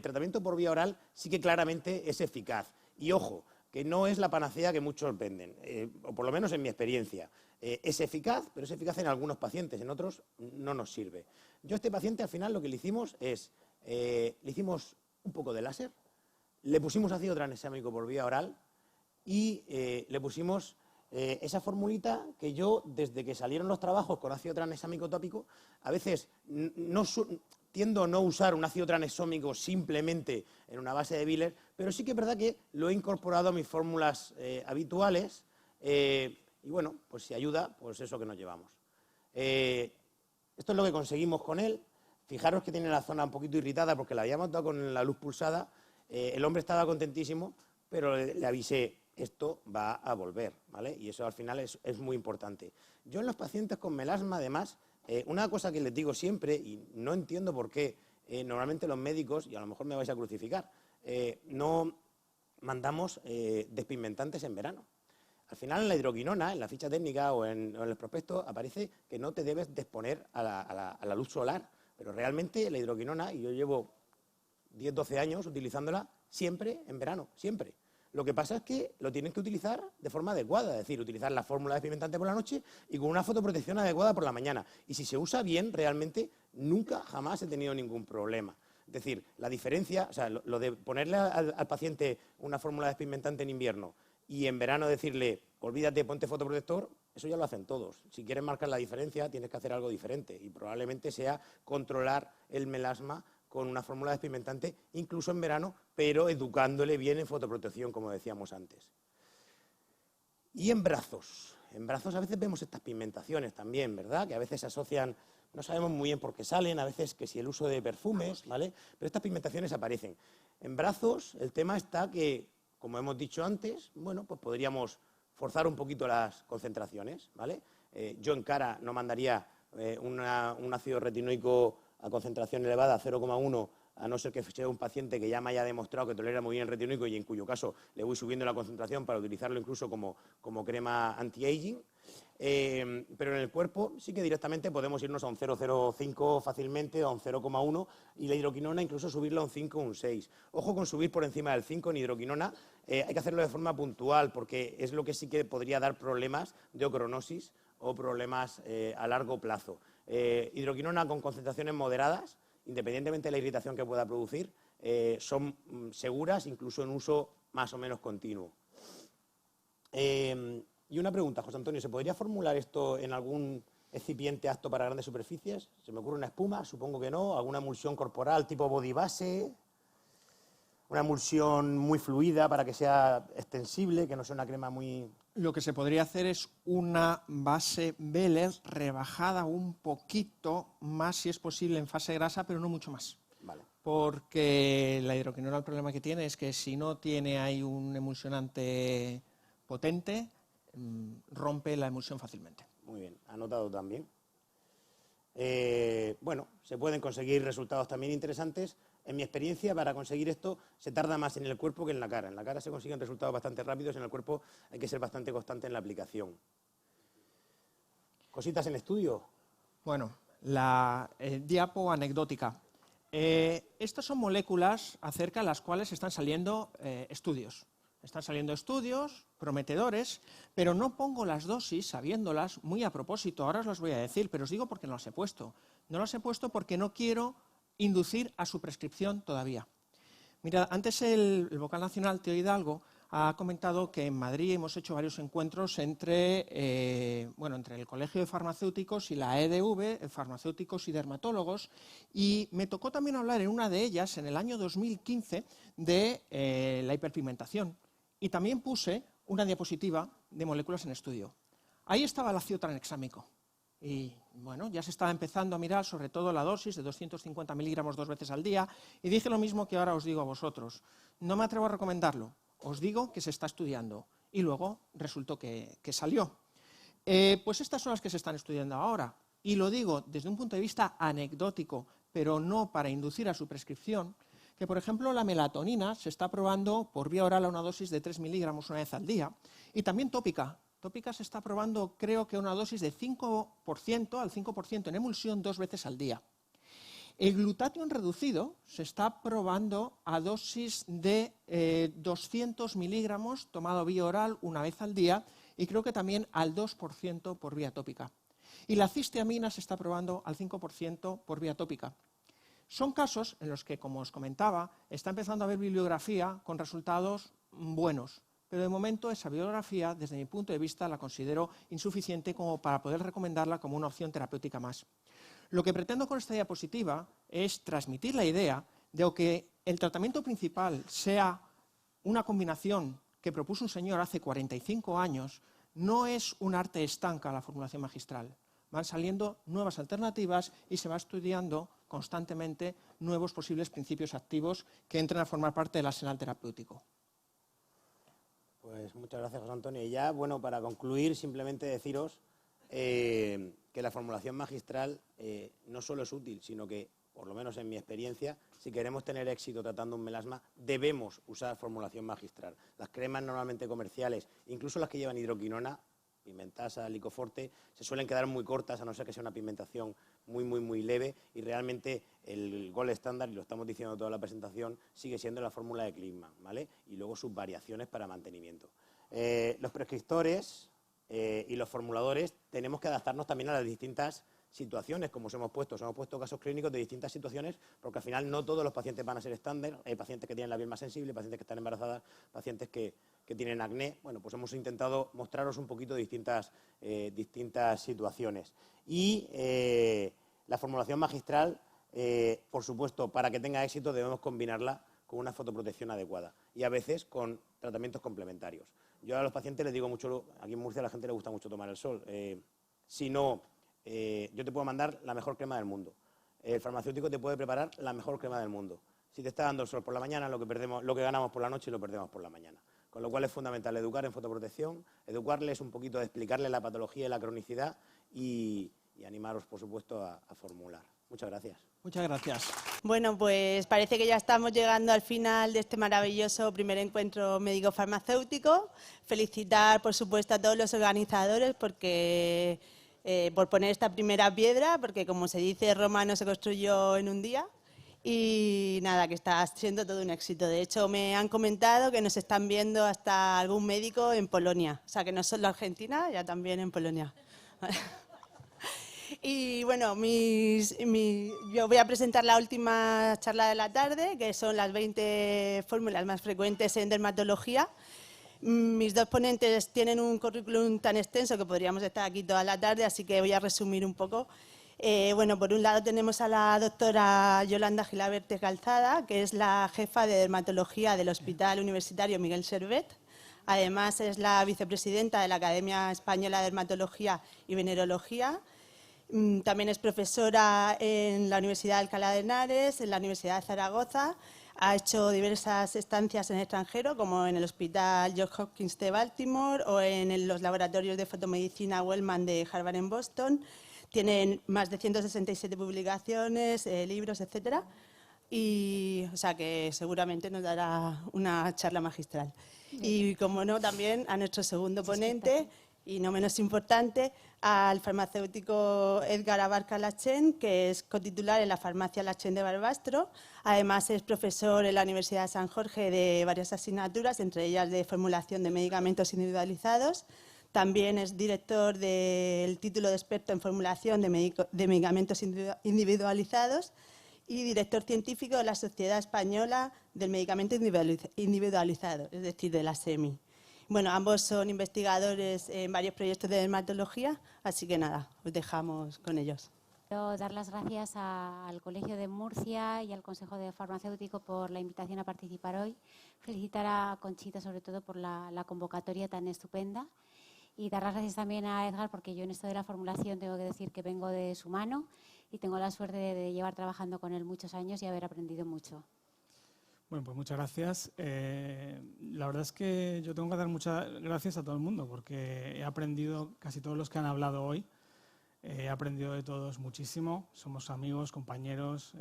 tratamiento por vía oral sí que claramente es eficaz. Y ojo, que no es la panacea que muchos venden, o por lo menos en mi experiencia. Es eficaz, pero es eficaz en algunos pacientes, en otros no nos sirve. Yo a este paciente al final lo que le hicimos es, le hicimos un poco de láser, le pusimos ácido tranexámico por vía oral y le pusimos esa formulita que yo, desde que salieron los trabajos con ácido tranexámico tópico, a veces tiendo a no usar un ácido tranexámico simplemente en una base de Biller, pero sí que es verdad que lo he incorporado a mis fórmulas habituales y bueno, pues si ayuda, pues eso que nos llevamos. Esto es lo que conseguimos con él. Fijaros que tiene la zona un poquito irritada porque la habíamos dado con la luz pulsada. El hombre estaba contentísimo, pero le avisé, esto va a volver, ¿vale? Y eso al final es muy importante. Yo en los pacientes con melasma, además, una cosa que les digo siempre, y no entiendo por qué normalmente los médicos, y a lo mejor me vais a crucificar, no mandamos despigmentantes en verano. Al final en la hidroquinona, en la ficha técnica o en el prospecto, aparece que no te debes de exponer a la luz solar, pero realmente la hidroquinona, y yo llevo 10-12 años utilizándola siempre en verano, siempre. Lo que pasa es que lo tienen que utilizar de forma adecuada, es decir, utilizar la fórmula despigmentante por la noche y con una fotoprotección adecuada por la mañana. Y si se usa bien, realmente nunca, jamás he tenido ningún problema. Es decir, la diferencia, o sea, lo de ponerle al paciente una fórmula despigmentante en invierno y en verano decirle, olvídate, ponte fotoprotector, eso ya lo hacen todos. Si quieres marcar la diferencia, tienes que hacer algo diferente y probablemente sea controlar el melasma con una fórmula despigmentante, incluso en verano, pero educándole bien en fotoprotección, como decíamos antes. Y en brazos. En brazos a veces vemos estas pigmentaciones también, ¿verdad? Que a veces se asocian, no sabemos muy bien por qué salen, a veces que si el uso de perfumes, ¿vale? Pero estas pigmentaciones aparecen. En brazos el tema está que, como hemos dicho antes, bueno, pues podríamos forzar un poquito las concentraciones, ¿vale? Yo en cara no mandaría un ácido retinoico a concentración elevada, 0,1, a no ser que sea un paciente que ya me haya demostrado que tolera muy bien el retinoico y en cuyo caso le voy subiendo la concentración para utilizarlo incluso como crema anti-aging. Pero en el cuerpo sí que directamente podemos irnos a un 0,05 fácilmente o a un 0,1 y la hidroquinona incluso subirlo a un 5 o un 6. Ojo con subir por encima del 5 en hidroquinona, hay que hacerlo de forma puntual porque es lo que sí que podría dar problemas de ocronosis o problemas a largo plazo. Hidroquinona con concentraciones moderadas, independientemente de la irritación que pueda producir, son seguras incluso en uso más o menos continuo. Y una pregunta, José Antonio, ¿se podría formular esto en algún excipiente apto para grandes superficies? ¿Se me ocurre una espuma? Supongo que no. ¿Alguna emulsión corporal tipo body base? ¿Una emulsión muy fluida para que sea extensible, que no sea una crema muy...? Lo que se podría hacer es una base Beller rebajada un poquito más, si es posible, en fase grasa, pero no mucho más. Vale. Porque la hidroquinona el problema que tiene es que si no tiene ahí un emulsionante potente, rompe la emulsión fácilmente. Muy bien, anotado también. Bueno, se pueden conseguir resultados también interesantes. En mi experiencia, para conseguir esto, se tarda más en el cuerpo que en la cara. En la cara se consiguen resultados bastante rápidos, en el cuerpo hay que ser bastante constante en la aplicación. ¿Cositas en estudio? Bueno, la diapo anecdótica. Estas son moléculas acerca de las cuales están saliendo estudios. Están saliendo estudios prometedores, pero no pongo las dosis, sabiéndolas, muy a propósito. Ahora os las voy a decir, pero os digo porque no las he puesto. No las he puesto porque no quiero inducir a su prescripción todavía. Mira, antes el vocal nacional, Teo Hidalgo, ha comentado que en Madrid hemos hecho varios encuentros entre el Colegio de Farmacéuticos y la EDV, farmacéuticos y dermatólogos, y me tocó también hablar en una de ellas, en el año 2015, de la hiperpigmentación. y también puse una diapositiva de moléculas en estudio. Ahí estaba el ácido tranexámico. Y bueno, ya se estaba empezando a mirar sobre todo la dosis de 250 miligramos 2 veces al día y dije lo mismo que ahora os digo a vosotros. No me atrevo a recomendarlo, os digo que se está estudiando y luego resultó que salió. Pues estas son las que se están estudiando ahora y lo digo desde un punto de vista anecdótico, pero no para inducir a su prescripción, que por ejemplo la melatonina se está probando por vía oral a una dosis de 3 miligramos una vez al día y también tópica. Tópica se está probando, creo que una dosis de 5% al 5% en emulsión 2 veces al día. El glutatión reducido se está probando a dosis de 200 miligramos tomado vía oral una vez al día y creo que también al 2% por vía tópica. Y la cisteamina se está probando al 5% por vía tópica. Son casos en los que, como os comentaba, está empezando a haber bibliografía con resultados buenos. Pero de momento esa bibliografía, desde mi punto de vista, la considero insuficiente como para poder recomendarla como una opción terapéutica más. Lo que pretendo con esta diapositiva es transmitir la idea de que el tratamiento principal sea una combinación que propuso un señor hace 45 años, no es un arte estanca la formulación magistral. Van saliendo nuevas alternativas y se va estudiando constantemente nuevos posibles principios activos que entren a formar parte del arsenal terapéutico. Pues muchas gracias, José Antonio. Y ya, bueno, para concluir, simplemente deciros que la formulación magistral no solo es útil, sino que, por lo menos en mi experiencia, si queremos tener éxito tratando un melasma, debemos usar formulación magistral. Las cremas normalmente comerciales, incluso las que llevan hidroquinona, Pimentasa, Licoforte, se suelen quedar muy cortas, a no ser que sea una pigmentación muy leve, y realmente el gold estándar, y lo estamos diciendo toda la presentación, sigue siendo la fórmula de Klickmann, ¿vale? Y luego sus variaciones para mantenimiento. Los prescriptores y los formuladores tenemos que adaptarnos también a las distintas situaciones, como os hemos puesto casos clínicos de distintas situaciones, porque al final no todos los pacientes van a ser estándar. Hay pacientes que tienen la piel más sensible, pacientes que están embarazadas, pacientes que tienen acné. Bueno, pues hemos intentado mostraros un poquito distintas situaciones. Y la formulación magistral, por supuesto, para que tenga éxito debemos combinarla con una fotoprotección adecuada y a veces con tratamientos complementarios. Yo a los pacientes les digo mucho, aquí en Murcia a la gente le gusta mucho tomar el sol, si no, yo te puedo mandar la mejor crema del mundo. El farmacéutico te puede preparar la mejor crema del mundo. Si te está dando el sol por la mañana, lo que ganamos por la noche lo perdemos por la mañana. Con lo cual es fundamental educar en fotoprotección, educarles un poquito, explicarles la patología y la cronicidad y animaros, por supuesto, a formular. Muchas gracias. Muchas gracias. Bueno, pues parece que ya estamos llegando al final de este maravilloso primer encuentro médico-farmacéutico. Felicitar, por supuesto, a todos los organizadores porque por poner esta primera piedra, porque como se dice, Roma no se construyó en un día. Y nada, que está siendo todo un éxito. De hecho, me han comentado que nos están viendo hasta algún médico en Polonia. O sea, que no solo Argentina, ya también en Polonia. Y bueno, yo voy a presentar la última charla de la tarde, que son las 20 fórmulas más frecuentes en dermatología. Mis dos ponentes tienen un currículum tan extenso que podríamos estar aquí toda la tarde, así que voy a resumir un poco. Bueno, por un lado tenemos a la doctora Yolanda Gilaberte Calzada, que es la jefa de dermatología del Hospital Universitario Miguel Servet. Además, es la vicepresidenta de la Academia Española de Dermatología y Venerología. También es profesora en la Universidad de Alcalá de Henares, en la Universidad de Zaragoza. Ha hecho diversas estancias en el extranjero, como en el Hospital Johns Hopkins de Baltimore o en los laboratorios de fotomedicina Wellman de Harvard en Boston. Tienen más de 167 publicaciones, libros, etcétera. Y, o sea, que seguramente nos dará una charla magistral. Y, como no, también a nuestro segundo ponente, y no menos importante, al farmacéutico Edgar Abarca Lachén, que es cotitular en la farmacia Lachén de Barbastro. Además, es profesor en la Universidad de San Jorge de varias asignaturas, entre ellas de formulación de medicamentos individualizados. También es director del título de experto en formulación de medicamentos individualizados y director científico de la Sociedad Española del Medicamento Individualizado, es decir, de la SEMI. Bueno, ambos son investigadores en varios proyectos de dermatología, así que nada, os dejamos con ellos. quiero dar las gracias al Colegio de Murcia y al Consejo de Farmacéutico por la invitación a participar hoy. Felicitar a Conchita sobre todo por la convocatoria tan estupenda y dar las gracias también a Edgar porque yo en esto de la formulación tengo que decir que vengo de su mano y tengo la suerte de llevar trabajando con él muchos años y haber aprendido mucho. Bueno, pues muchas gracias. La verdad es que yo tengo que dar muchas gracias a todo el mundo porque he aprendido, casi todos los que han hablado hoy, he aprendido de todos muchísimo. Somos amigos, compañeros,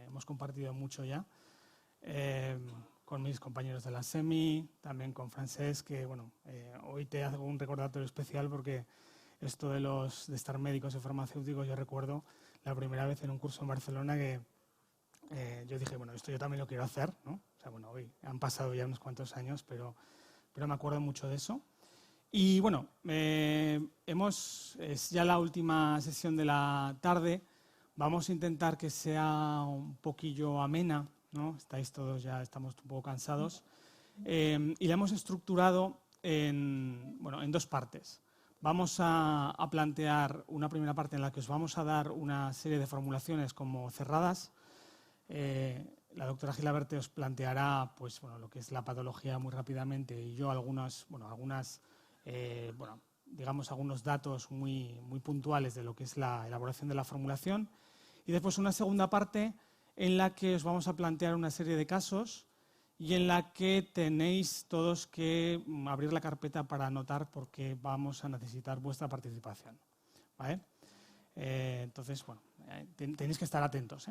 hemos compartido mucho ya. Con mis compañeros de la SEMI, también con Francesc, que bueno, hoy te hago un recordatorio especial porque esto de estar médicos y farmacéuticos, yo recuerdo la primera vez en un curso en Barcelona que yo dije, bueno, esto yo también lo quiero hacer, ¿no? O sea, bueno, hoy han pasado ya unos cuantos años, pero me acuerdo mucho de eso. Y bueno, es ya la última sesión de la tarde. Vamos a intentar que sea un poquillo amena, ¿no? Estáis todos ya, estamos un poco cansados. Y la hemos estructurado en dos partes. Vamos a plantear una primera parte en la que os vamos a dar una serie de formulaciones como cerradas. La doctora Gilaberte os planteará pues, bueno, lo que es la patología muy rápidamente y yo algunos datos muy puntuales de lo que es la elaboración de la formulación. Y después una segunda parte en la que os vamos a plantear una serie de casos y en la que tenéis todos que abrir la carpeta para anotar porque vamos a necesitar vuestra participación, ¿vale? Entonces, bueno, tenéis que estar atentos,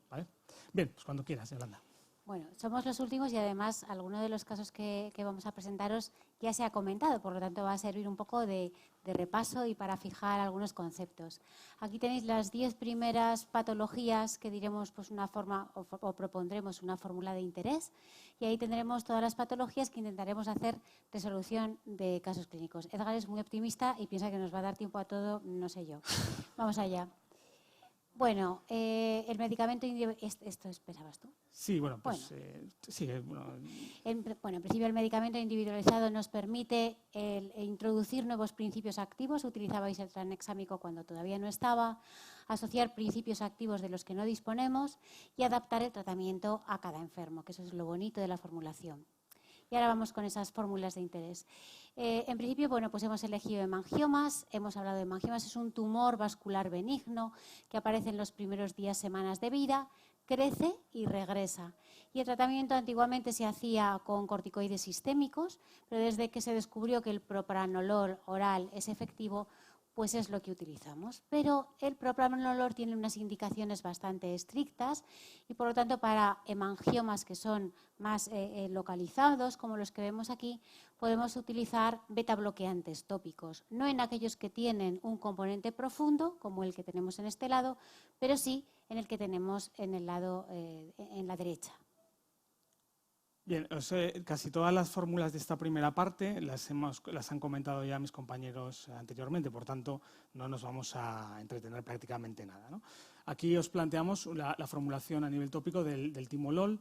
¿vale? Bien, pues cuando quieras, Yolanda. Bueno, somos los últimos y además alguno de los casos que vamos a presentaros ya se ha comentado, por lo tanto va a servir un poco de repaso y para fijar algunos conceptos. Aquí tenéis las 10 primeras patologías que diremos pues una forma o propondremos una fórmula de interés y ahí tendremos todas las patologías que intentaremos hacer resolución de casos clínicos. Edgar es muy optimista y piensa que nos va a dar tiempo a todo, no sé yo. Vamos allá. Bueno, el medicamento ¿esto esperabas tú? Sí, bueno, pues sigue. En principio el medicamento individualizado nos permite introducir nuevos principios activos. Utilizabais el tranexámico cuando todavía no estaba, asociar principios activos de los que no disponemos y adaptar el tratamiento a cada enfermo, que eso es lo bonito de la formulación. Y ahora vamos con esas fórmulas de interés. En principio, pues hemos elegido hemangiomas. Hemos hablado de hemangiomas. Es un tumor vascular benigno que aparece en los primeros días, semanas de vida, crece y regresa. Y el tratamiento antiguamente se hacía con corticoides sistémicos, pero desde que se descubrió que el propranolol oral es efectivo, pues es lo que utilizamos. Pero el propranolol tiene unas indicaciones bastante estrictas y, por lo tanto, para hemangiomas que son más localizados, como los que vemos aquí, podemos utilizar beta-bloqueantes tópicos. No en aquellos que tienen un componente profundo, como el que tenemos en este lado, pero sí en el que tenemos en el lado, en la derecha. Bien, casi todas las fórmulas de esta primera parte las han comentado ya mis compañeros anteriormente, por tanto no nos vamos a entretener prácticamente nada, ¿no? Aquí os planteamos la formulación a nivel tópico del timolol.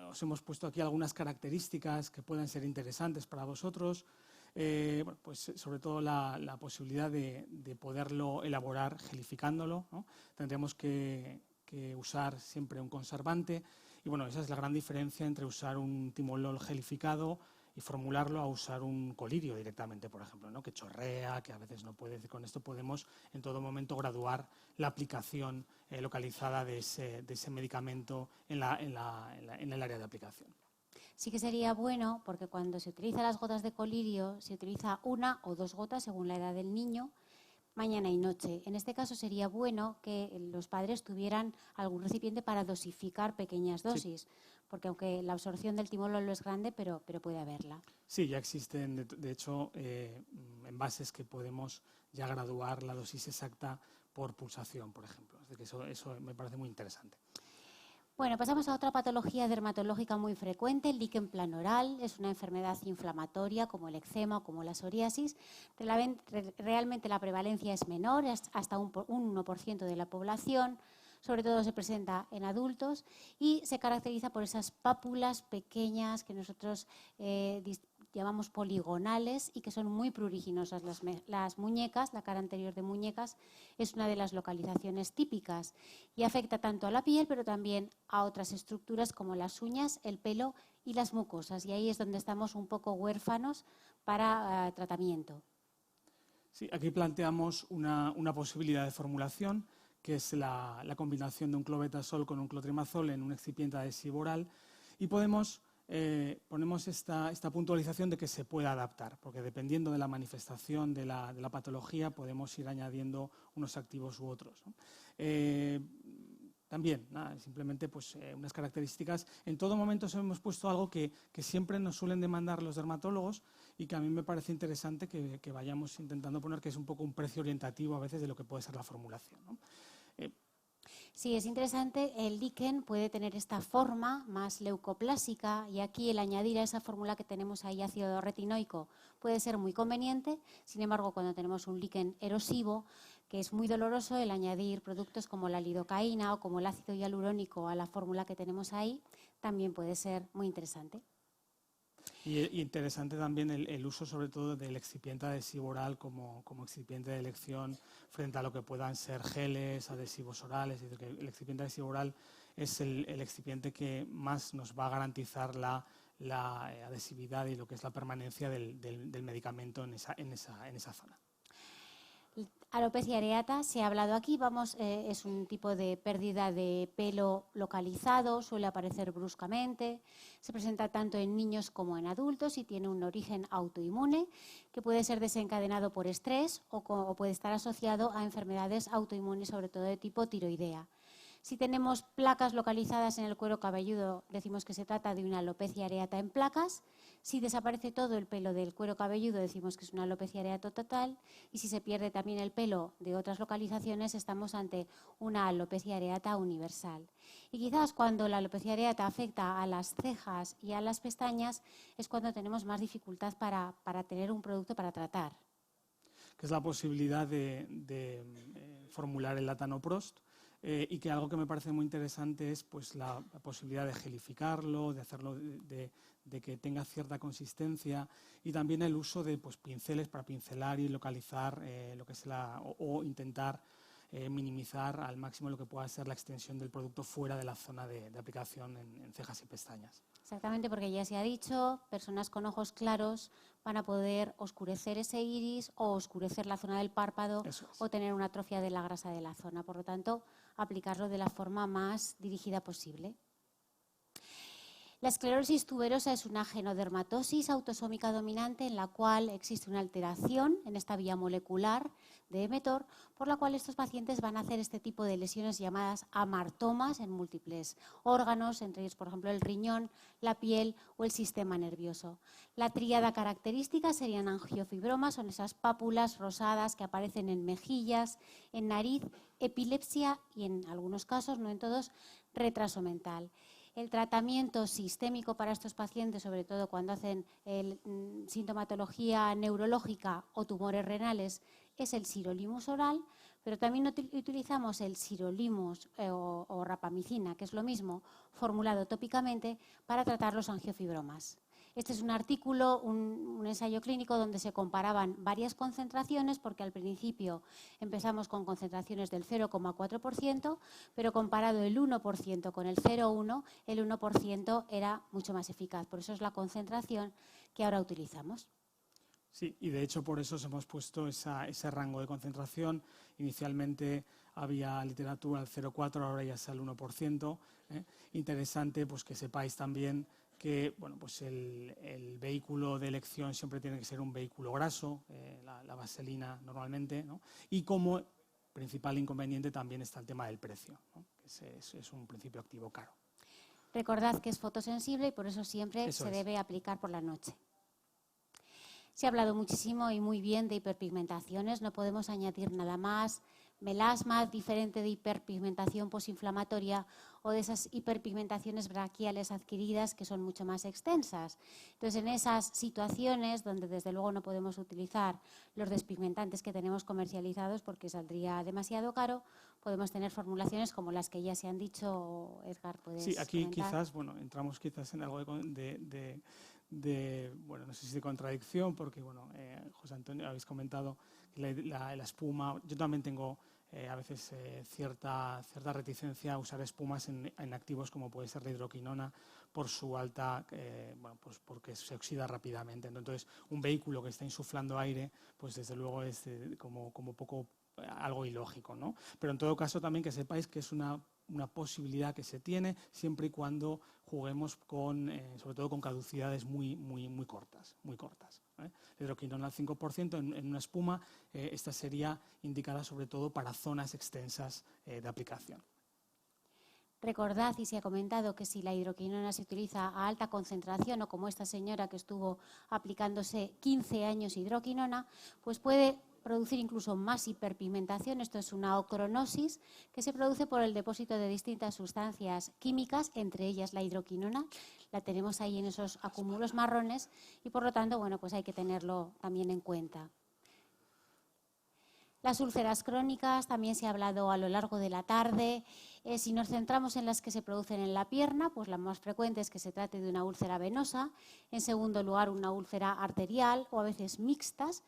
Os hemos puesto aquí algunas características que pueden ser interesantes para vosotros. Pues sobre todo la posibilidad de poderlo elaborar gelificándolo, ¿no? Tendremos que usar siempre un conservante. Y bueno, esa es la gran diferencia entre usar un timolol gelificado y formularlo a usar un colirio directamente, por ejemplo, ¿no? Que chorrea, que a veces no puede. Con esto podemos en todo momento graduar la aplicación localizada de ese medicamento en el área de aplicación. Sí que sería bueno, porque cuando se utilizan las gotas de colirio, se utiliza 1 o 2 gotas según la edad del niño, mañana y noche. En este caso sería bueno que los padres tuvieran algún recipiente para dosificar pequeñas dosis, porque aunque la absorción del timolol no es grande, pero puede haberla. Sí, ya existen, de hecho, envases que podemos ya graduar la dosis exacta por pulsación, por ejemplo. Así que eso me parece muy interesante. Bueno, pasamos a otra patología dermatológica muy frecuente, el líquen planoral. Es una enfermedad inflamatoria como el eczema o como la psoriasis. Realmente la prevalencia es menor, hasta un 1% de la población. Sobre todo se presenta en adultos y se caracteriza por esas pápulas pequeñas que nosotros llamamos poligonales y que son muy pruriginosas. Las muñecas, la cara anterior de muñecas, es una de las localizaciones típicas y afecta tanto a la piel, pero también a otras estructuras como las uñas, el pelo y las mucosas. Y ahí es donde estamos un poco huérfanos para tratamiento. Sí, aquí planteamos una posibilidad de formulación, que es la combinación de un clobetasol con un clotrimazol en un excipiente adhesivo oral, y ponemos esta puntualización de que se pueda adaptar, porque dependiendo de la manifestación de la patología podemos ir añadiendo unos activos u otros, ¿no? También, simplemente pues, unas características. En todo momento hemos puesto algo que siempre nos suelen demandar los dermatólogos y que a mí me parece interesante que vayamos intentando poner, que es un poco un precio orientativo a veces de lo que puede ser la formulación, ¿no? Sí, es interesante. El líquen puede tener esta forma más leucoplásica y aquí el añadir a esa fórmula que tenemos ahí ácido retinoico puede ser muy conveniente. Sin embargo, cuando tenemos un líquen erosivo, que es muy doloroso, el añadir productos como la lidocaína o como el ácido hialurónico a la fórmula que tenemos ahí también puede ser muy interesante. Y interesante también el uso sobre todo del excipiente adhesivo oral como excipiente de elección frente a lo que puedan ser geles, adhesivos orales. Es decir, que el excipiente adhesivo oral es el excipiente que más nos va a garantizar la adhesividad y lo que es la permanencia del medicamento en esa zona. Alopecia areata, se ha hablado aquí, es un tipo de pérdida de pelo localizado, suele aparecer bruscamente, se presenta tanto en niños como en adultos y tiene un origen autoinmune que puede ser desencadenado por estrés o puede estar asociado a enfermedades autoinmunes, sobre todo de tipo tiroidea. Si tenemos placas localizadas en el cuero cabelludo, decimos que se trata de una alopecia areata en placas. Si desaparece todo el pelo del cuero cabelludo, decimos que es una alopecia areata total. Y si se pierde también el pelo de otras localizaciones, estamos ante una alopecia areata universal. Y quizás cuando la alopecia areata afecta a las cejas y a las pestañas, es cuando tenemos más dificultad para tener un producto para tratar. Que es la posibilidad de formular el latanoprost. Y que algo que me parece muy interesante es pues, la posibilidad de gelificarlo, de hacerlo de que tenga cierta consistencia y también el uso de pues, pinceles para pincelar y localizar lo que es o intentar minimizar al máximo lo que pueda ser la extensión del producto fuera de la zona de aplicación en cejas y pestañas. Exactamente, porque ya se ha dicho, personas con ojos claros van a poder oscurecer ese iris o oscurecer la zona del párpado o tener una atrofia de la grasa de la zona. Por lo tanto, aplicarlo de la forma más dirigida posible. La esclerosis tuberosa es una genodermatosis autosómica dominante en la cual existe una alteración en esta vía molecular de mTOR, por la cual estos pacientes van a hacer este tipo de lesiones llamadas amartomas en múltiples órganos, entre ellos, por ejemplo, el riñón, la piel o el sistema nervioso. La tríada característica serían angiofibromas, son esas pápulas rosadas que aparecen en mejillas, en nariz, epilepsia y en algunos casos, no en todos, retraso mental. El tratamiento sistémico para estos pacientes, sobre todo cuando hacen sintomatología neurológica o tumores renales, es el sirolimus oral, pero también utilizamos el sirolimus o rapamicina, que es lo mismo, formulado tópicamente para tratar los angiofibromas. Este es un artículo, un ensayo clínico donde se comparaban varias concentraciones, porque al principio empezamos con concentraciones del 0,4%, pero comparado el 1% con el 0,1%, el 1% era mucho más eficaz. Por eso es la concentración que ahora utilizamos. Sí, y de hecho por eso hemos puesto ese rango de concentración. Inicialmente había literatura al 0,4%, ahora ya es al 1%. Interesante pues, que sepáis también que bueno, pues el vehículo de elección siempre tiene que ser un vehículo graso, la vaselina normalmente, ¿no? Y como principal inconveniente también está el tema del precio, ¿no? Que es un principio activo caro. Recordad que es fotosensible y por eso siempre se debe aplicar por la noche. Se ha hablado muchísimo y muy bien de hiperpigmentaciones, no podemos añadir nada más. Melasma, diferente de hiperpigmentación posinflamatoria o de esas hiperpigmentaciones braquiales adquiridas que son mucho más extensas. Entonces, en esas situaciones donde desde luego no podemos utilizar los despigmentantes que tenemos comercializados porque saldría demasiado caro, podemos tener formulaciones como las que ya se han dicho. Edgar, ¿puedes Sí, aquí comentar? quizás, bueno, entramos quizás en algo de bueno, no sé si de contradicción, porque, bueno, José Antonio, habéis comentado la espuma. Yo también tengo a veces cierta reticencia a usar espumas en activos como puede ser la hidroquinona por su alta, bueno, pues porque se oxida rápidamente. Entonces, un vehículo que está insuflando aire, pues desde luego es como poco algo ilógico, ¿no? Pero en todo caso también que sepáis que es una posibilidad que se tiene siempre y cuando juguemos sobre todo con caducidades muy cortas. La hidroquinona al 5% en una espuma, esta sería indicada sobre todo para zonas extensas de aplicación. Recordad, y se ha comentado, que si la hidroquinona se utiliza a alta concentración o como esta señora que estuvo aplicándose 15 años hidroquinona, pues puede producir incluso más hiperpigmentación. Esto es una ocronosis que se produce por el depósito de distintas sustancias químicas, entre ellas la hidroquinona. La tenemos ahí en esos acúmulos marrones y, por lo tanto, bueno, pues hay que tenerlo también en cuenta. Las úlceras crónicas, también se ha hablado a lo largo de la tarde. Si nos centramos en las que se producen en la pierna, pues la más frecuente es que se trate de una úlcera venosa. En segundo lugar, una úlcera arterial o a veces mixtas.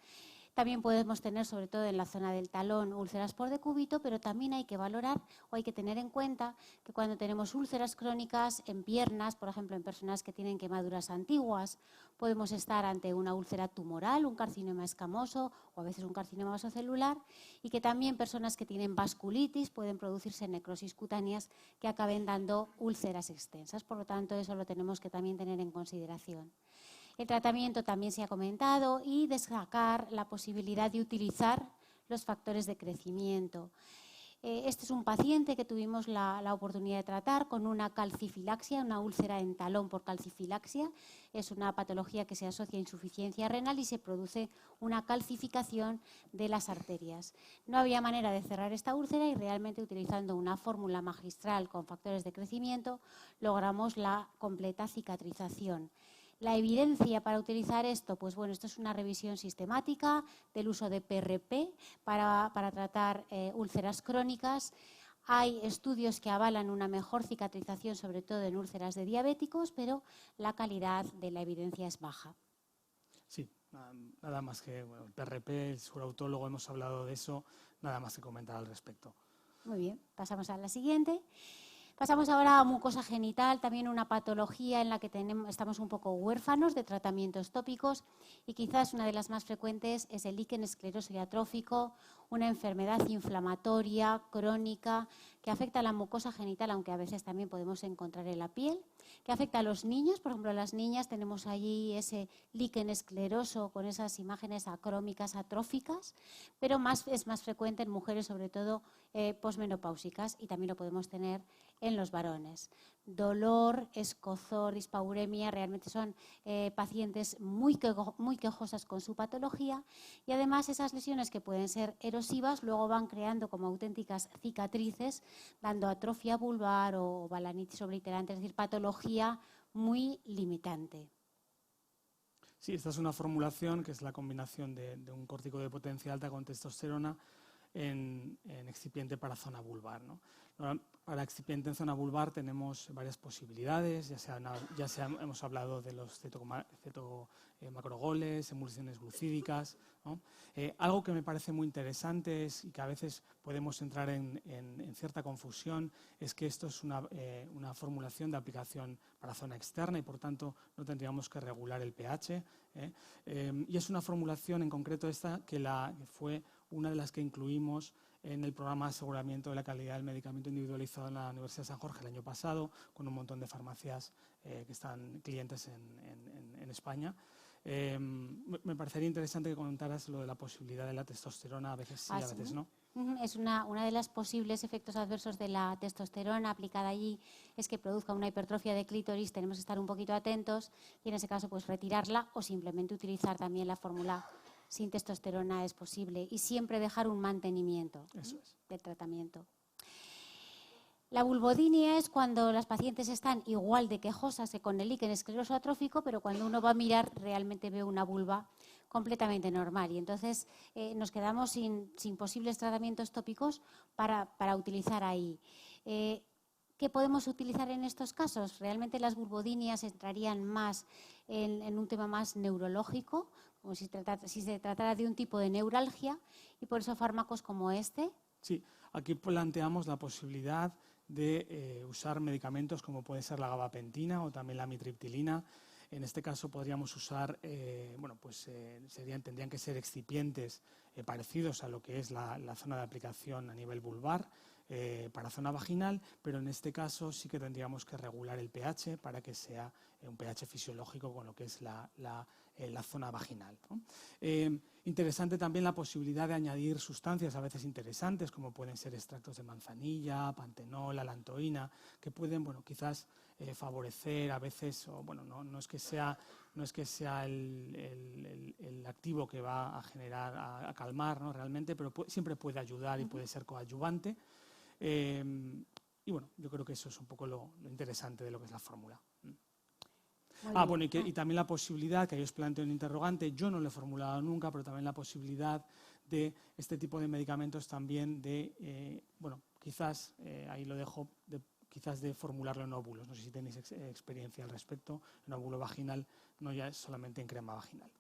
También podemos tener, sobre todo en la zona del talón, úlceras por decúbito, pero también hay que valorar o hay que tener en cuenta que cuando tenemos úlceras crónicas en piernas, por ejemplo, en personas que tienen quemaduras antiguas, podemos estar ante una úlcera tumoral, un carcinoma escamoso o a veces un carcinoma vasocelular, y que también personas que tienen vasculitis pueden producirse necrosis cutáneas que acaben dando úlceras extensas. Por lo tanto, eso lo tenemos que también tener en consideración. El tratamiento también se ha comentado y destacar la posibilidad de utilizar los factores de crecimiento. Este es un paciente que tuvimos la oportunidad de tratar con una calcifilaxia, una úlcera en talón por calcifilaxia. Es una patología que se asocia a insuficiencia renal y se produce una calcificación de las arterias. No había manera de cerrar esta úlcera y realmente utilizando una fórmula magistral con factores de crecimiento logramos la completa cicatrización. La evidencia para utilizar esto, pues bueno, esto es una revisión sistemática del uso de PRP para tratar úlceras crónicas. Hay estudios que avalan una mejor cicatrización, sobre todo en úlceras de diabéticos, pero la calidad de la evidencia es baja. Sí, nada más que bueno, el PRP, el surautólogo, hemos hablado de eso, nada más que comentar al respecto. Muy bien, pasamos a la siguiente. Pasamos ahora a mucosa genital, también una patología en la que estamos un poco huérfanos de tratamientos tópicos y quizás una de las más frecuentes es el líquen escleroso y atrófico, una enfermedad inflamatoria crónica que afecta a la mucosa genital, aunque a veces también podemos encontrar en la piel, que afecta a los niños. Por ejemplo, las niñas tenemos allí ese líquen escleroso con esas imágenes acrómicas atróficas, pero es más frecuente en mujeres, sobre todo posmenopáusicas, y también lo podemos tener en los varones. Dolor, escozor, dispauremia, realmente son pacientes muy quejosas con su patología, y además esas lesiones que pueden ser erosivas luego van creando como auténticas cicatrices, dando atrofia vulvar o balanitis obliterante, es decir, patología muy limitante. Sí, esta es una formulación que es la combinación de un córtico de potencia alta con testosterona en excipiente para zona vulvar, ¿no? Para excipiente en zona vulvar tenemos varias posibilidades, hemos hablado de los macrogoles, emulsiones glucídicas, ¿no? Algo que me parece muy interesante y que a veces podemos entrar en cierta confusión es que esto es una formulación de aplicación para zona externa y por tanto no tendríamos que regular el pH, y es una formulación en concreto esta que fue una de las que incluimos en el programa de aseguramiento de la calidad del medicamento individualizado en la Universidad de San Jorge el año pasado, con un montón de farmacias que están clientes en España. Me parecería interesante que comentaras lo de la posibilidad de la testosterona, a veces sí, a veces no. Es una de los posibles efectos adversos de la testosterona aplicada allí, es que produzca una hipertrofia de clítoris. Tenemos que estar un poquito atentos y en ese caso pues retirarla o simplemente utilizar también la fórmula sin testosterona es posible, y siempre dejar un mantenimiento del tratamiento. La vulvodinia es cuando las pacientes están igual de quejosas que con el líquen escleroso atrófico, pero cuando uno va a mirar realmente ve una vulva completamente normal y entonces nos quedamos sin posibles tratamientos tópicos para utilizar ahí. ¿Qué podemos utilizar en estos casos? Realmente las bulbodinias entrarían más en un tema más neurológico, como si se tratara de un tipo de neuralgia, y por eso fármacos como este. Sí, aquí planteamos la posibilidad de usar medicamentos como puede ser la gabapentina o también la amitriptilina. En este caso podríamos usar, tendrían que ser excipientes parecidos a lo que es la zona de aplicación a nivel vulvar para zona vaginal, pero en este caso sí que tendríamos que regular el pH para que sea un pH fisiológico con lo que es la zona vaginal, ¿no? Interesante también la posibilidad de añadir sustancias a veces interesantes, como pueden ser extractos de manzanilla, pantenol, alantoína, que pueden, quizás favorecer a veces, no es que sea el activo que va a generar, a calmar, ¿no? Realmente, pero siempre puede ayudar y puede ser coadyuvante. Yo creo que eso es un poco lo interesante de lo que es la fórmula. Y también la posibilidad, que ahí os planteo un interrogante, yo no lo he formulado nunca, pero también la posibilidad de este tipo de medicamentos también de, quizás, ahí lo dejo, quizás de formularlo en óvulos. No sé si tenéis experiencia al respecto, en óvulo vaginal, no ya es solamente en crema vaginal.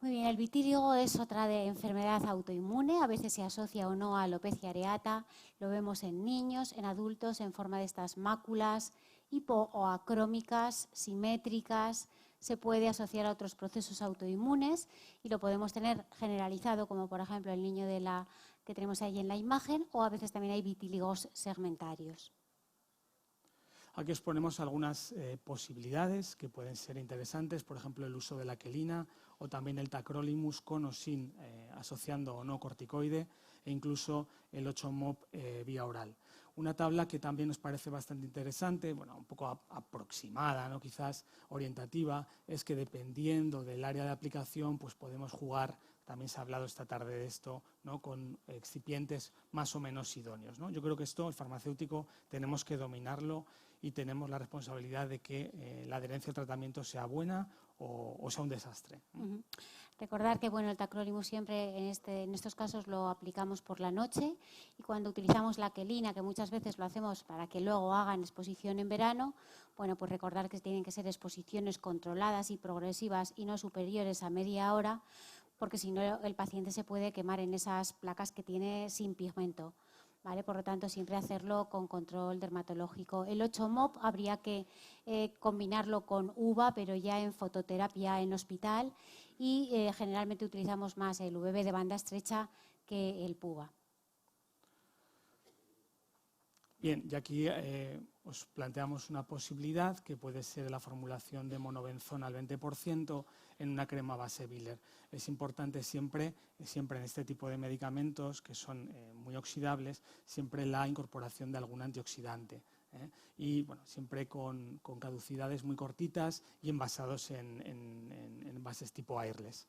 Muy bien, el vitíligo es otra enfermedad autoinmune, a veces se asocia o no a alopecia areata, lo vemos en niños, en adultos, en forma de estas máculas hipo o acrómicas, simétricas, se puede asociar a otros procesos autoinmunes y lo podemos tener generalizado, como por ejemplo el niño que tenemos ahí en la imagen, o a veces también hay vitíligos segmentarios. Aquí os ponemos algunas posibilidades que pueden ser interesantes, por ejemplo el uso de la quelina o también el tacrolimus con o sin asociando o no corticoide e incluso el 8-MOP vía oral. Una tabla que también nos parece bastante interesante, un poco aproximada, ¿no? Quizás orientativa, es que dependiendo del área de aplicación pues podemos jugar, también se ha hablado esta tarde de esto, ¿no? Con excipientes más o menos idóneos, ¿no? Yo creo que esto, el farmacéutico, tenemos que dominarlo y tenemos la responsabilidad de que la adherencia al tratamiento sea buena o sea un desastre. Uh-huh. Recordar que el tacrolimus siempre en estos casos lo aplicamos por la noche y cuando utilizamos la quelina, que muchas veces lo hacemos para que luego hagan exposición en verano, pues recordar que tienen que ser exposiciones controladas y progresivas y no superiores a media hora, porque si no el paciente se puede quemar en esas placas que tiene sin pigmento. ¿Vale? Por lo tanto, siempre hacerlo con control dermatológico. El 8-MOP habría que combinarlo con UVA, pero ya en fototerapia en hospital y generalmente utilizamos más el UVB de banda estrecha que el PUVA. Bien, y aquí os planteamos una posibilidad que puede ser la formulación de monobenzona al 20% en una crema base Biller. Es importante siempre en este tipo de medicamentos que son muy oxidables, siempre la incorporación de algún antioxidante. Y siempre con caducidades muy cortitas y envasados en envases tipo airless.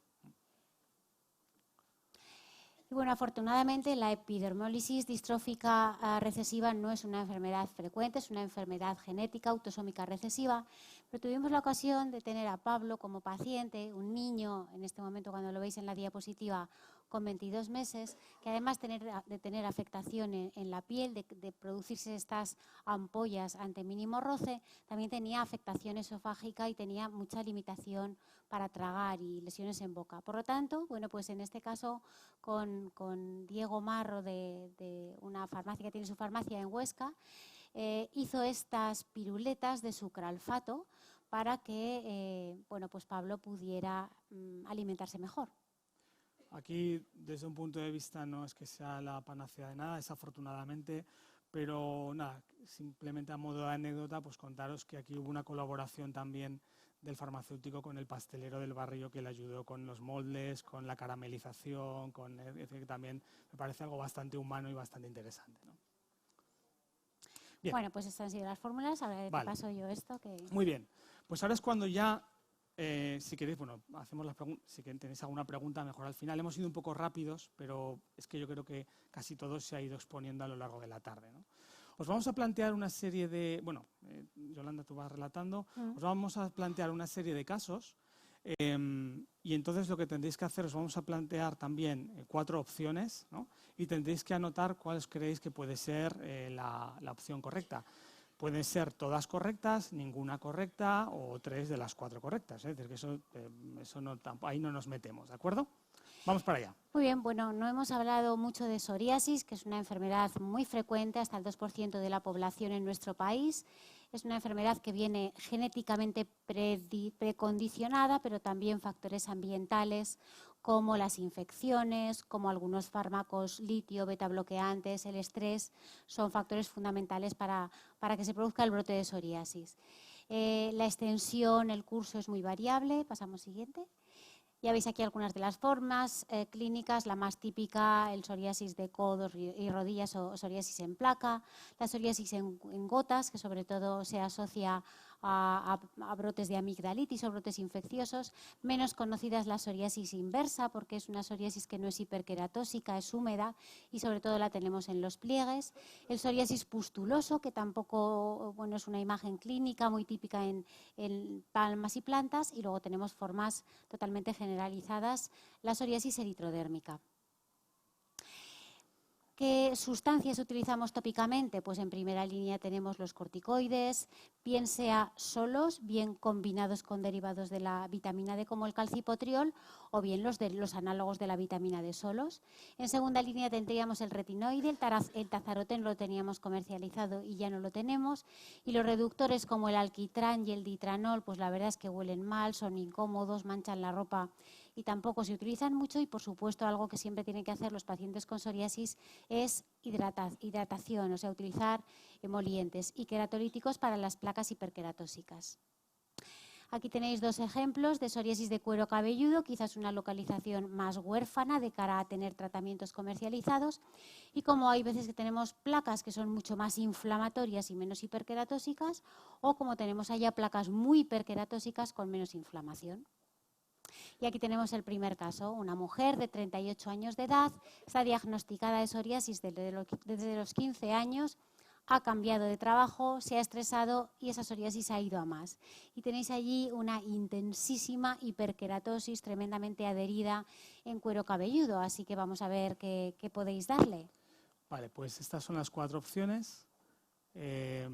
Y afortunadamente la epidermólisis distrófica recesiva no es una enfermedad frecuente, es una enfermedad genética autosómica recesiva, pero tuvimos la ocasión de tener a Pablo como paciente, un niño, en este momento cuando lo veis en la diapositiva, con 22 meses, que además de tener afectación en la piel, de producirse estas ampollas ante mínimo roce, también tenía afectación esofágica y tenía mucha limitación para tragar y lesiones en boca. Por lo tanto, pues en este caso con Diego Marro de una farmacia que tiene su farmacia en Huesca, hizo estas piruletas de sucralfato para que pues Pablo pudiera alimentarse mejor. Aquí, desde un punto de vista, no es que sea la panacea de nada, desafortunadamente, pero nada, simplemente a modo de anécdota, pues contaros que aquí hubo una colaboración también del farmacéutico con el pastelero del barrio que le ayudó con los moldes, con la caramelización, que también me parece algo bastante humano y bastante interesante, ¿no? Bien. Pues estas han sido las fórmulas, ahora te paso yo esto. Muy bien, pues ahora es cuando ya... si queréis, hacemos las preguntas. Si tenéis alguna pregunta, mejor al final. Hemos ido un poco rápidos, pero es que yo creo que casi todo se ha ido exponiendo a lo largo de la tarde, ¿no? Os vamos a plantear una serie de... Yolanda, tú vas relatando. Os vamos a plantear una serie de casos Y entonces lo que tendréis que hacer, os vamos a plantear también 4 opciones, ¿no? Y tendréis que anotar cuáles creéis que puede ser la opción correcta. Pueden ser todas correctas, ninguna correcta o 3 de las 4 correctas. Es decir, que eso no, ahí no nos metemos, ¿de acuerdo? Vamos para allá. Muy bien, bueno, no hemos hablado mucho de psoriasis, que es una enfermedad muy frecuente, hasta el 2% de la población en nuestro país. Es una enfermedad que viene genéticamente precondicionada, pero también factores ambientales como las infecciones, como algunos fármacos litio, beta bloqueantes, el estrés, son factores fundamentales para que se produzca el brote de psoriasis. La extensión, el curso es muy variable. Pasamos siguiente. Ya veis aquí algunas de las formas clínicas, la más típica, el psoriasis de codos y rodillas o psoriasis en placa, la psoriasis en gotas, que sobre todo se asocia a brotes de amigdalitis o brotes infecciosos. Menos conocida es la psoriasis inversa, porque es una psoriasis que no es hiperqueratósica, es húmeda y sobre todo la tenemos en los pliegues. El psoriasis pustuloso, que tampoco es una imagen clínica muy típica en palmas y plantas, y luego tenemos formas totalmente generalizadas, la psoriasis eritrodérmica. ¿Qué sustancias utilizamos tópicamente? Pues en primera línea tenemos los corticoides, bien sea solos, bien combinados con derivados de la vitamina D como el calcipotriol, o bien los análogos de la vitamina D solos. En segunda línea tendríamos el retinoide, el tazarotén lo teníamos comercializado y ya no lo tenemos, y los reductores como el alquitrán y el ditranol, pues la verdad es que huelen mal, son incómodos, manchan la ropa y tampoco se utilizan mucho. Y por supuesto algo que siempre tienen que hacer los pacientes con psoriasis es hidratación, o sea, utilizar emolientes y queratolíticos para las placas hiperqueratósicas. Aquí tenéis 2 ejemplos de psoriasis de cuero cabelludo, quizás una localización más huérfana de cara a tener tratamientos comercializados. Y como hay veces que tenemos placas que son mucho más inflamatorias y menos hiperqueratósicas, o como tenemos allá placas muy hiperqueratósicas con menos inflamación. Y aquí tenemos el primer caso, una mujer de 38 años de edad, está diagnosticada de psoriasis desde los 15 años, ha cambiado de trabajo, se ha estresado y esa psoriasis ha ido a más. Y tenéis allí una intensísima hiperqueratosis tremendamente adherida en cuero cabelludo, así que vamos a ver qué podéis darle. Vale, pues estas son las 4 opciones. Que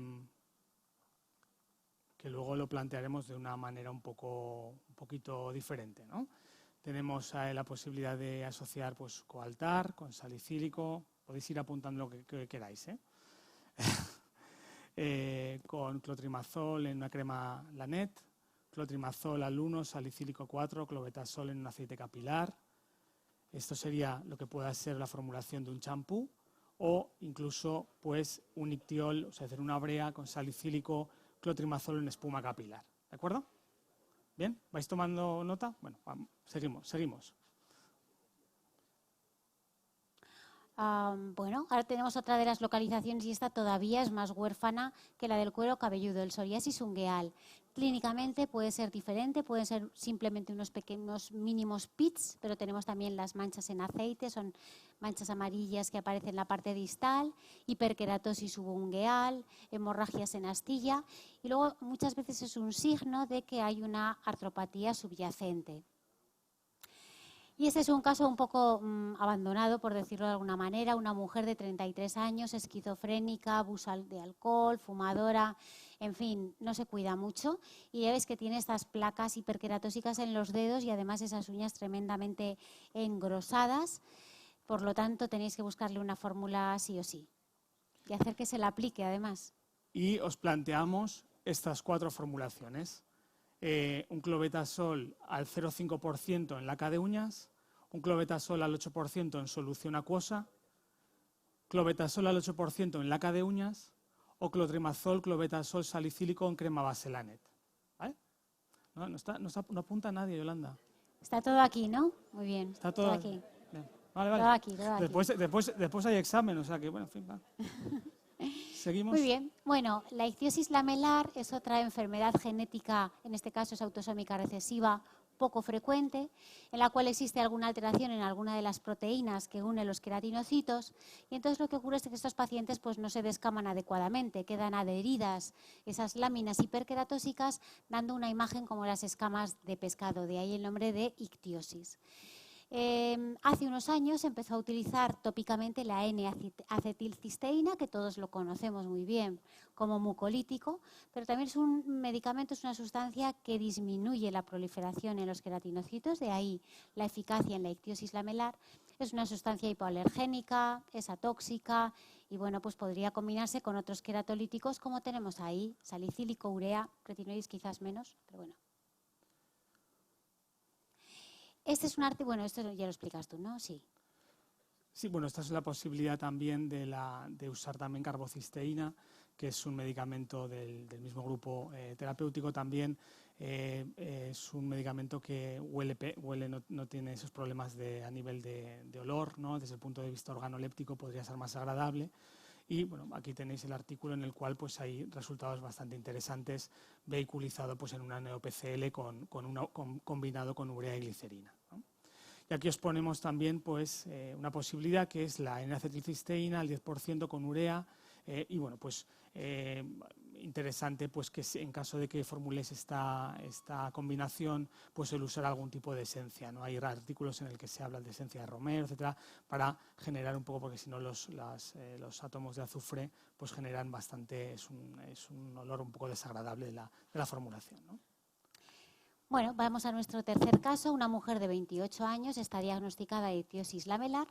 luego lo plantearemos de una manera un poquito diferente, ¿no? Tenemos la posibilidad de asociar pues, coaltar con salicílico, podéis ir apuntando lo que queráis, con clotrimazol en una crema Lanet, clotrimazol al 1, salicílico 4, clobetasol en un aceite capilar. Esto sería lo que pueda ser la formulación de un champú, o incluso pues, un ictiol, o sea, hacer una brea con salicílico, clotrimazol en espuma capilar. ¿De acuerdo? ¿Bien? ¿Vais tomando nota? Bueno, vamos, seguimos. Bueno, ahora tenemos otra de las localizaciones y esta todavía es más huérfana que la del cuero cabelludo, el psoriasis ungueal. Clínicamente puede ser diferente, pueden ser simplemente unos pequeños mínimos pits, pero tenemos también las manchas en aceite, son manchas amarillas que aparecen en la parte distal, hiperqueratosis subungueal, hemorragias en astilla, y luego muchas veces es un signo de que hay una artropatía subyacente. Y este es un caso un poco abandonado, por decirlo de alguna manera, una mujer de 33 años, esquizofrénica, abuso de alcohol, fumadora, en fin, no se cuida mucho. Y ya ves que tiene estas placas hiperqueratósicas en los dedos y además esas uñas tremendamente engrosadas. Por lo tanto, tenéis que buscarle una fórmula sí o sí y hacer que se la aplique además. Y os planteamos estas 4 formulaciones. Un clobetasol al 0,5% en laca de uñas, un clobetasol al 8% en solución acuosa, clobetasol al 8% en laca de uñas o clotrimazol, clobetasol salicílico en crema base Lanet. ¿Vale? No apunta nadie, Yolanda. Está todo aquí, ¿no? Muy bien. Está todo aquí. Bien. Vale. Todo aquí. Después hay examen, o sea que, bueno, en fin, va. Seguimos. Muy bien. Bueno, la ictiosis lamelar es otra enfermedad genética, en este caso es autosómica recesiva, poco frecuente, en la cual existe alguna alteración en alguna de las proteínas que unen los queratinocitos, y entonces lo que ocurre es que estos pacientes pues, no se descaman adecuadamente, quedan adheridas esas láminas hiperqueratóxicas, dando una imagen como las escamas de pescado, de ahí el nombre de ictiosis. Hace unos años se empezó a utilizar tópicamente la N-acetilcisteína, que todos lo conocemos muy bien como mucolítico, pero también es un medicamento, es una sustancia que disminuye la proliferación en los queratinocitos, de ahí la eficacia en la ictiosis lamelar. Es una sustancia hipoalergénica, es atóxica y bueno, pues podría combinarse con otros queratolíticos como tenemos ahí, salicílico, urea, retinoides quizás menos, pero bueno. Este es un arte, bueno, esto ya lo explicas tú, ¿no? Sí. Sí, bueno, esta es la posibilidad también de usar también carbocisteína, que es un medicamento del mismo grupo terapéutico también. Es un medicamento que huele no tiene esos problemas a nivel de olor, ¿no? Desde el punto de vista organoléptico podría ser más agradable. Y bueno, aquí tenéis el artículo en el cual pues, hay resultados bastante interesantes vehiculizado pues, en una NeoPCL combinado con urea y glicerina, ¿no? Y aquí os ponemos también pues, una posibilidad que es la N-acetilcisteína al 10% con urea. Y bueno, pues interesante pues que en caso de que formuléis esta combinación, pues el usar algún tipo de esencia, ¿no? Hay artículos en el que se habla de esencia de romero, etcétera, para generar un poco, porque si no los átomos de azufre pues generan bastante, es un olor un poco desagradable de la formulación, ¿no? Bueno, vamos a nuestro tercer caso. Una mujer de 28 años está diagnosticada de ictiosis lamelar.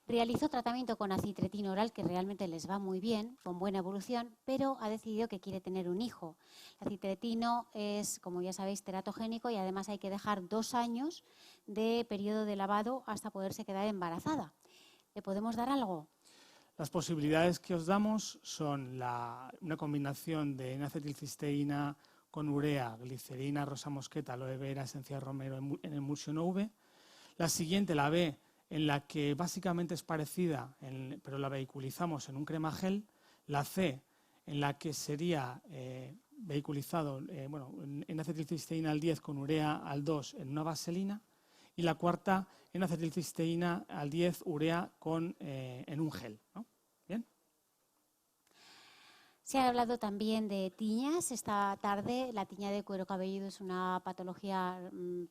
Realizó tratamiento con acitretina oral, que realmente les va muy bien, con buena evolución, pero ha decidido que quiere tener un hijo. El acitretino es, como ya sabéis, teratogénico y además hay que dejar 2 años de periodo de lavado hasta poderse quedar embarazada. ¿Le podemos dar algo? Las posibilidades que os damos son una combinación de N-acetilcisteína con urea, glicerina, rosa mosqueta, aloe vera, esencia de romero en emulsión UV. La siguiente, la B, en la que básicamente es parecida, pero la vehiculizamos en un crema gel. La C, en la que sería vehiculizado en acetilcisteína al 10 con urea al 2 en una vaselina. Y la cuarta, en acetilcisteína al 10, urea en un gel, ¿no? ¿Bien? Se ha hablado también de tiñas esta tarde. La tiña de cuero cabelludo es una patología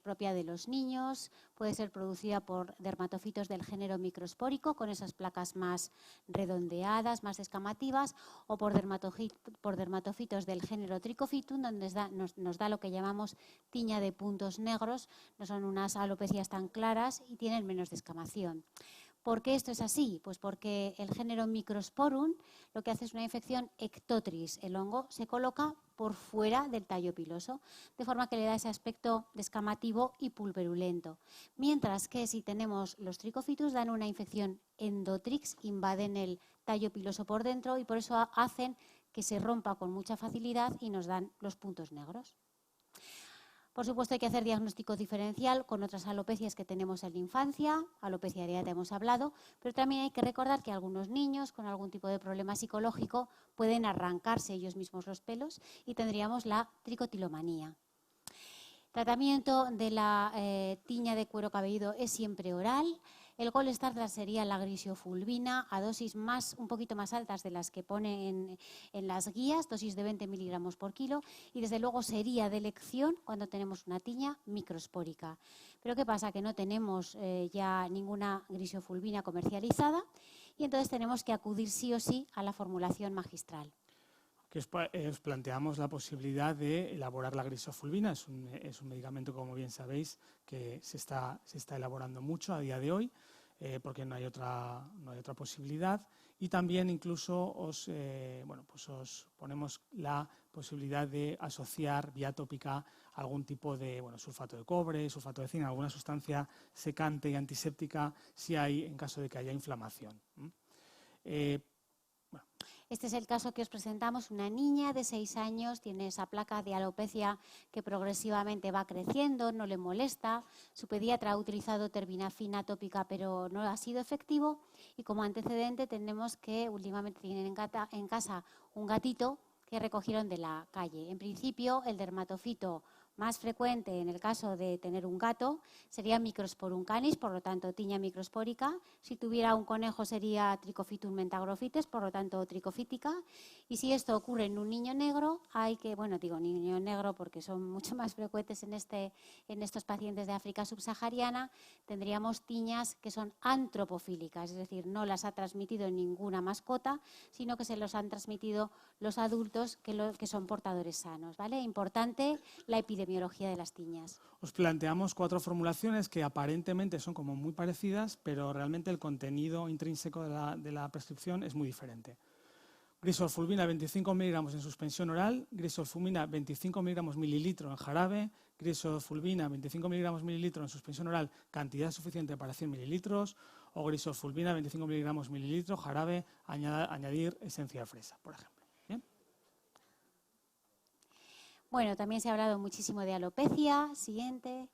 propia de los niños. Puede ser producida por dermatofitos del género microspórico, con esas placas más redondeadas, más escamativas, o por dermatofitos del género tricofitum, donde nos da lo que llamamos tiña de puntos negros. No son unas alopecias tan claras y tienen menos descamación. ¿Por qué esto es así? Pues porque el género Microsporum lo que hace es una infección ectotris. El hongo se coloca por fuera del tallo piloso, de forma que le da ese aspecto descamativo y pulverulento. Mientras que si tenemos los tricofitus dan una infección endotrix, invaden el tallo piloso por dentro y por eso hacen que se rompa con mucha facilidad y nos dan los puntos negros. Por supuesto, hay que hacer diagnóstico diferencial con otras alopecias que tenemos en la infancia, alopecia areata hemos hablado, pero también hay que recordar que algunos niños con algún tipo de problema psicológico pueden arrancarse ellos mismos los pelos y tendríamos la tricotilomanía. Tratamiento de la tiña de cuero cabelludo es siempre oral. El gold standard sería la grisofulvina a dosis un poquito más altas de las que pone en las guías, dosis de 20 miligramos por kilo, y desde luego sería de elección cuando tenemos una tiña microspórica. Pero ¿qué pasa? Que no tenemos ya ninguna grisofulvina comercializada y entonces tenemos que acudir sí o sí a la formulación magistral. Que os planteamos la posibilidad de elaborar la grisofulvina. Es un medicamento, como bien sabéis, que se está elaborando mucho a día de hoy, porque no hay otra posibilidad. Y también incluso os ponemos la posibilidad de asociar vía tópica algún tipo de sulfato de cobre, sulfato de zinc, alguna sustancia secante y antiséptica si hay, en caso de que haya inflamación. Este es el caso que os presentamos. Una niña de 6 años tiene esa placa de alopecia que progresivamente va creciendo, no le molesta. Su pediatra ha utilizado terbinafina tópica, pero no ha sido efectivo. Y como antecedente tenemos que últimamente tienen en casa un gatito que recogieron de la calle. En principio, el dermatofito Más frecuente en el caso de tener un gato sería Microsporum canis, por lo tanto tiña microspórica. Si tuviera un conejo sería Trichophytum mentagrofites, por lo tanto tricofítica. Y si esto ocurre en un niño negro, hay que, bueno, digo niño negro porque son mucho más frecuentes en estos pacientes de África subsahariana, tendríamos tiñas que son antropofílicas, es decir, no las ha transmitido ninguna mascota, sino que se los han transmitido los adultos que son portadores sanos, ¿vale? Importante la epidemiología de las tiñas. Os planteamos 4 formulaciones que aparentemente son como muy parecidas, pero realmente el contenido intrínseco de la prescripción es muy diferente. Grisolfulvina 25 miligramos en suspensión oral, grisolfulvina 25 miligramos mililitro en jarabe, grisolfulvina 25 miligramos mililitro en suspensión oral, cantidad suficiente para 100 mililitros, o grisolfulvina 25 miligramos mililitro, jarabe, añadir esencia de fresa, por ejemplo. ¿Bien? Bueno, también se ha hablado muchísimo de alopecia. Siguiente.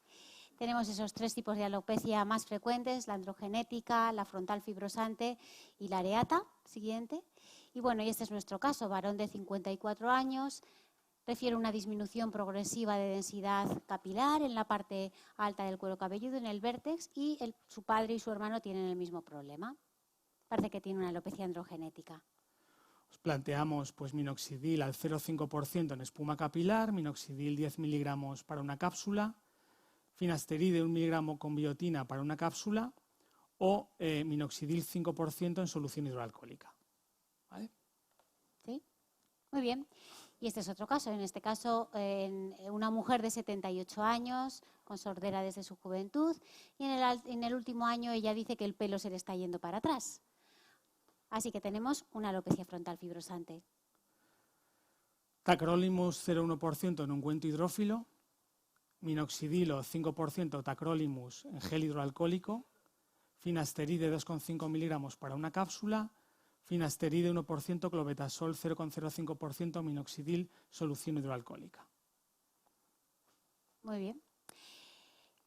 Tenemos esos 3 tipos de alopecia más frecuentes, la androgenética, la frontal fibrosante y la areata. Siguiente. Y bueno, y este es nuestro caso, varón de 54 años, refiere a una disminución progresiva de densidad capilar en la parte alta del cuero cabelludo, en el vértex, y su padre y su hermano tienen el mismo problema. Parece que tiene una alopecia androgenética. Os planteamos pues, minoxidil al 0,5% en espuma capilar, minoxidil 10 miligramos para una cápsula, finasteride 1 miligramo con biotina para una cápsula o minoxidil 5% en solución hidroalcohólica. ¿Vale? ¿Sí? Muy bien. Y este es otro caso. En este caso, una mujer de 78 años, con sordera desde su juventud, y en el último año ella dice que el pelo se le está yendo para atrás. Así que tenemos una alopecia frontal fibrosante. Tacrolimus 0,1% en ungüento hidrófilo, minoxidilo 5% tacrolimus en gel hidroalcohólico, finasteride 2,5 miligramos para una cápsula, finasteride 1%, clobetasol 0,05%, minoxidil, solución hidroalcohólica. Muy bien.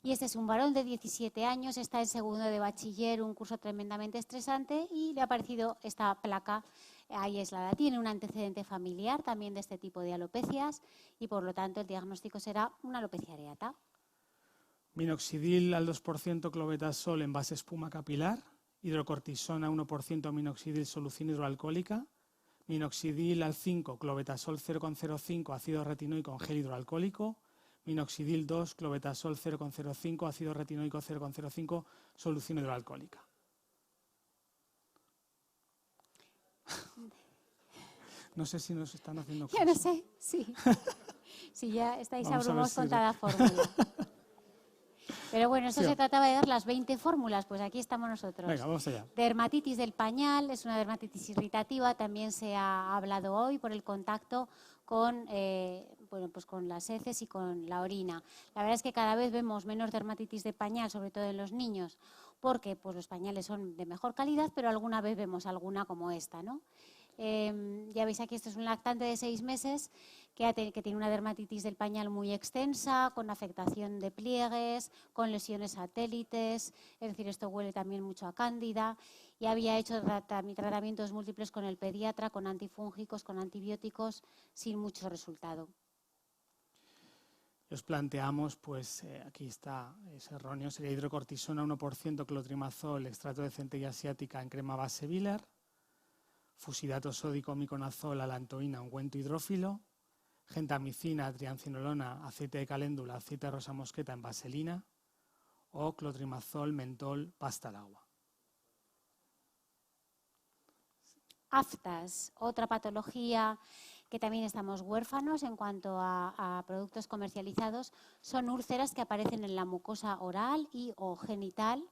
Y este es un varón de 17 años, está en segundo de bachiller, un curso tremendamente estresante, y le ha aparecido esta placa ahí aislada. Tiene un antecedente familiar también de este tipo de alopecias y por lo tanto el diagnóstico será una alopecia areata. Minoxidil al 2%, clobetasol en base espuma capilar, hidrocortisona 1%, minoxidil, solución hidroalcohólica, minoxidil al 5%, clobetasol 0,05%, ácido retinoico en gel hidroalcohólico, minoxidil 2, clobetasol 0,05, ácido retinoico 0,05, solución hidroalcohólica. No sé si nos están haciendo caso. Yo no sé, sí. Si ya estáis abrumados con cada fórmula. Pero bueno, esto Sí. se trataba de dar las 20 fórmulas, pues aquí estamos nosotros. Venga, vamos allá. Dermatitis del pañal, es una dermatitis irritativa, también se ha hablado hoy por el contacto con, pues con las heces y con la orina. La verdad es que cada vez vemos menos dermatitis de pañal, sobre todo en los niños, porque pues, los pañales son de mejor calidad, pero alguna vez vemos alguna como esta, ¿no? Ya veis aquí, esto es un lactante de 6 meses que tiene una dermatitis del pañal muy extensa, con afectación de pliegues, con lesiones satélites, es decir, esto huele también mucho a cándida, y había hecho tratamientos múltiples con el pediatra, con antifúngicos, con antibióticos, sin mucho resultado. Os planteamos, pues aquí está, es erróneo, sería hidrocortisona 1%, clotrimazol, extracto de centella asiática en crema base Biller, fusidato sódico, miconazol, alantoína, ungüento hidrófilo, gentamicina, triancinolona, aceite de caléndula, aceite de rosa mosqueta en vaselina o clotrimazol, mentol, pasta al agua. Aftas, otra patología que también estamos huérfanos en cuanto a productos comercializados, son úlceras que aparecen en la mucosa oral y o genital.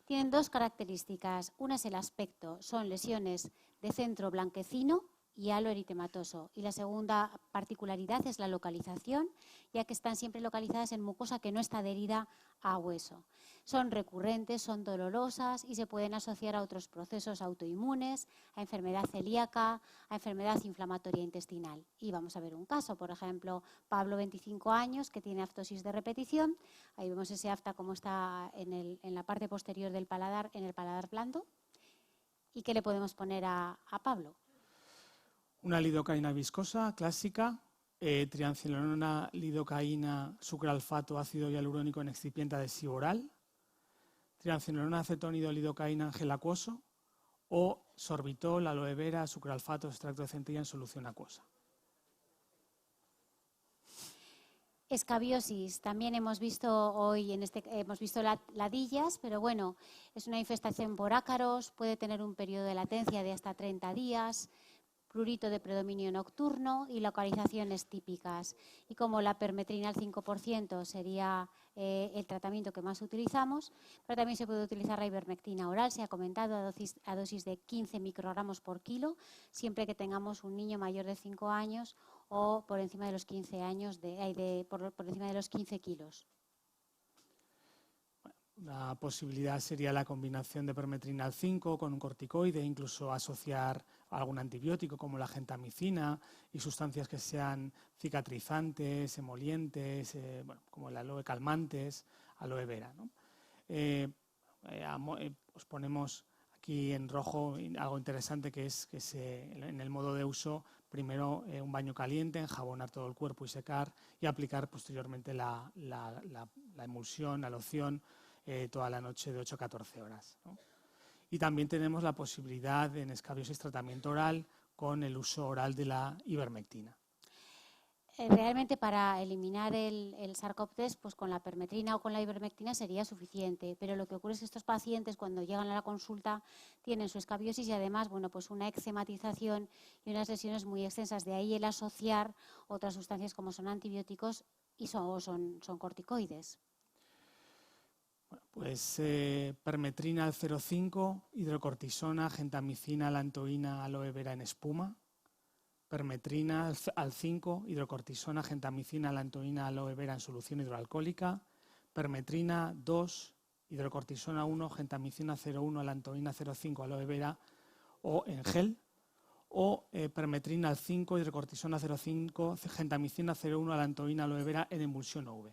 Tienen 2 características. Una es el aspecto, son lesiones de centro blanquecino y halo eritematoso. Y la segunda particularidad es la localización, ya que están siempre localizadas en mucosa que no está adherida a hueso. Son recurrentes, son dolorosas y se pueden asociar a otros procesos autoinmunes, a enfermedad celíaca, a enfermedad inflamatoria intestinal. Y vamos a ver un caso, por ejemplo, Pablo, 25 años, que tiene aftosis de repetición. Ahí vemos ese afta como está en la parte posterior del paladar, en el paladar blando. ¿Y qué le podemos poner a Pablo? Una lidocaína viscosa clásica, triancinolona, lidocaína, sucralfato, ácido hialurónico en excipiente adhesivo oral, triancinolona, acetónido, lidocaína en gel acuoso o sorbitol, aloe vera, sucralfato, extracto de centella en solución acuosa. Escabiosis, también hemos visto hoy, hemos visto ladillas, pero bueno, es una infestación por ácaros, puede tener un periodo de latencia de hasta 30 días, prurito de predominio nocturno y localizaciones típicas. Y como la permetrina al 5% sería el tratamiento que más utilizamos, pero también se puede utilizar la ivermectina oral, se ha comentado, a dosis de 15 microgramos por kilo, siempre que tengamos un niño mayor de 5 años o por encima de los 15 años, por encima de los 15 kilos. Una posibilidad sería la combinación de permetrina al 5 con un corticoide, incluso asociar algún antibiótico como la gentamicina y sustancias que sean cicatrizantes, emolientes, como el aloe, calmantes, aloe vera, ¿no? Os ponemos aquí en rojo algo interesante que es que en el modo de uso primero un baño caliente, enjabonar todo el cuerpo y secar y aplicar posteriormente la emulsión, la loción, toda la noche de 8 a 14 horas, ¿no? Y también tenemos la posibilidad en escabiosis tratamiento oral con el uso oral de la ivermectina. Realmente para eliminar el Sarcoptes, pues con la permetrina o con la ivermectina sería suficiente, pero lo que ocurre es que estos pacientes cuando llegan a la consulta tienen su escabiosis y además, bueno, pues una eczematización y unas lesiones muy extensas, de ahí el asociar otras sustancias como son antibióticos y son corticoides. Bueno, pues permetrina al 0,5, hidrocortisona, gentamicina, lantoína, aloe vera en espuma. Permetrina al 5, hidrocortisona, gentamicina, lantoína, aloe vera en solución hidroalcohólica. Permetrina 2, hidrocortisona 1, gentamicina 0,1, lantoína 0,5, aloe vera o en gel. O permetrina al 5, hidrocortisona 0,5, gentamicina 0,1, lantoína, aloe vera en emulsión UV.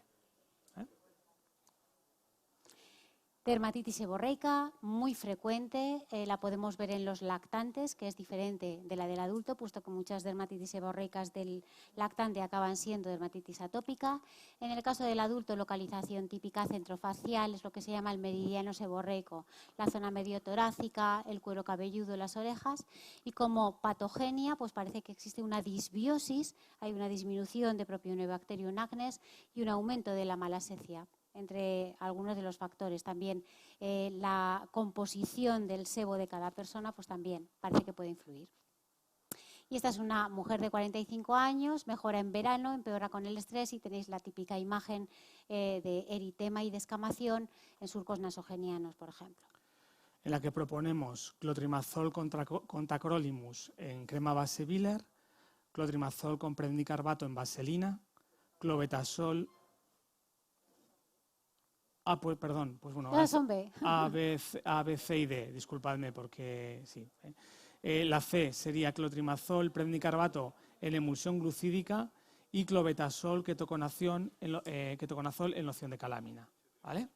Dermatitis seborreica, muy frecuente, la podemos ver en los lactantes, que es diferente de la del adulto, puesto que muchas dermatitis seborreicas del lactante acaban siendo dermatitis atópica. En el caso del adulto, localización típica centrofacial, es lo que se llama el meridiano seborreico, la zona medio torácica, el cuero cabelludo, las orejas, y como patogenia, pues parece que existe una disbiosis, hay una disminución de Propionibacterium acnes y un aumento de la malasecia, entre algunos de los factores. También la composición del sebo de cada persona pues también parece que puede influir. Y esta es una mujer de 45 años, mejora en verano, empeora con el estrés y tenéis la típica imagen de eritema y descamación en surcos nasogenianos, por ejemplo. En la que proponemos clotrimazol con tacrolimus en crema base Biller, clotrimazol con prednicarbato en vaselina, clobetasol. Pues bueno, son B. A, B, C y D, disculpadme porque sí. La C sería clotrimazol, prednicarbato en emulsión glucídica y clobetasol, ketoconazol en loción de calamina, ¿vale?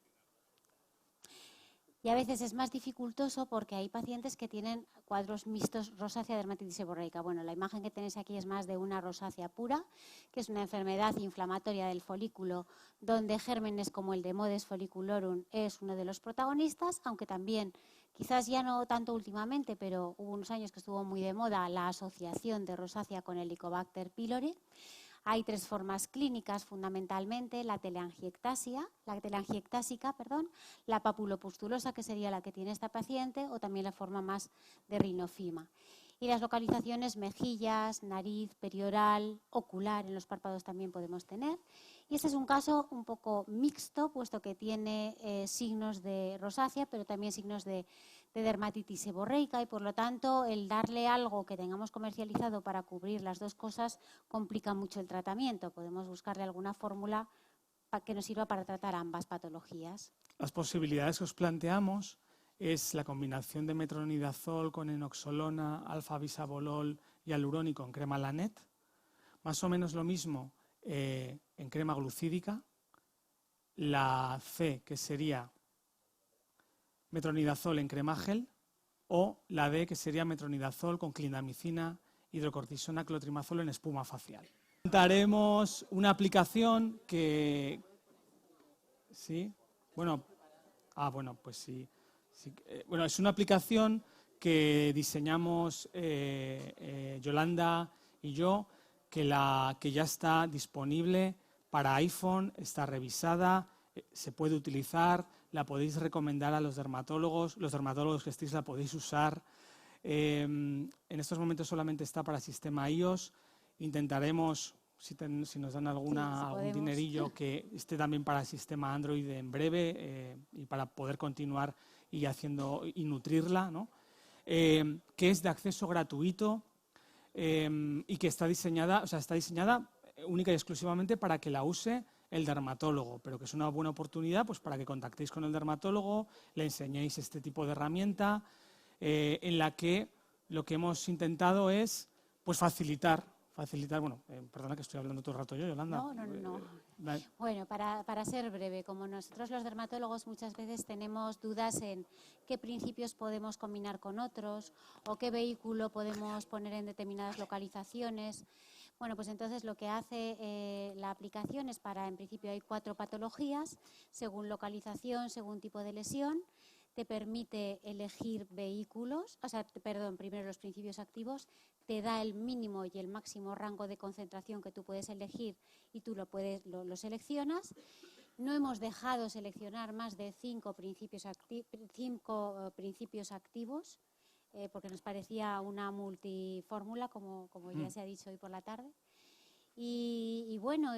Y a veces es más dificultoso porque hay pacientes que tienen cuadros mixtos rosácea dermatitis seborreica. Bueno, la imagen que tenéis aquí es más de una rosácea pura, que es una enfermedad inflamatoria del folículo, donde gérmenes como el Demodes folliculorum es uno de los protagonistas, aunque también, quizás ya no tanto últimamente, pero hubo unos años que estuvo muy de moda la asociación de rosácea con Helicobacter pylori. Hay 3 formas clínicas fundamentalmente, la telangiectásica, la papulopustulosa, que sería la que tiene esta paciente, o también la forma más de rinofima. Y las localizaciones mejillas, nariz, perioral, ocular, en los párpados también podemos tener. Y este es un caso un poco mixto, puesto que tiene signos de rosácea, pero también signos de dermatitis seborreica, y por lo tanto el darle algo que tengamos comercializado para cubrir las dos cosas complica mucho el tratamiento. Podemos buscarle alguna fórmula que nos sirva para tratar ambas patologías. Las posibilidades que os planteamos es la combinación de metronidazol con enoxolona, alfa-bisabolol y alurónico en crema Lanet, más o menos lo mismo en crema glucídica. La C, que sería metronidazol en crema gel, o la D, que sería metronidazol con clindamicina, hidrocortisona, clotrimazol en espuma facial. Presentaremos una aplicación que... ¿Sí? Bueno, pues sí. Bueno, es una aplicación que diseñamos Yolanda y yo, que ya está disponible para iPhone, está revisada, se puede utilizar, la podéis recomendar a los dermatólogos que estéis la podéis usar. En estos momentos solamente está para sistema iOS. Intentaremos, si nos dan algún dinerillo, que esté también para el sistema Android en breve y para poder continuar y nutrirla, ¿no? Que es de acceso gratuito y que está diseñada única y exclusivamente para que la use el dermatólogo, pero que es una buena oportunidad pues, para que contactéis con el dermatólogo, le enseñéis este tipo de herramienta en la que lo que hemos intentado es pues, facilitar, bueno, perdona que estoy hablando todo el rato yo, Yolanda. No. Bueno, para ser breve, como nosotros los dermatólogos muchas veces tenemos dudas en qué principios podemos combinar con otros o qué vehículo podemos poner en determinadas localizaciones. Bueno, pues entonces lo que hace la aplicación es en principio hay 4 patologías, según localización, según tipo de lesión. Te permite elegir vehículos, primero los principios activos, te da el mínimo y el máximo rango de concentración que tú puedes elegir y tú lo seleccionas. No hemos dejado seleccionar más de 5 principios activos porque nos parecía una multifórmula, como ya se ha dicho hoy por la tarde. Y bueno,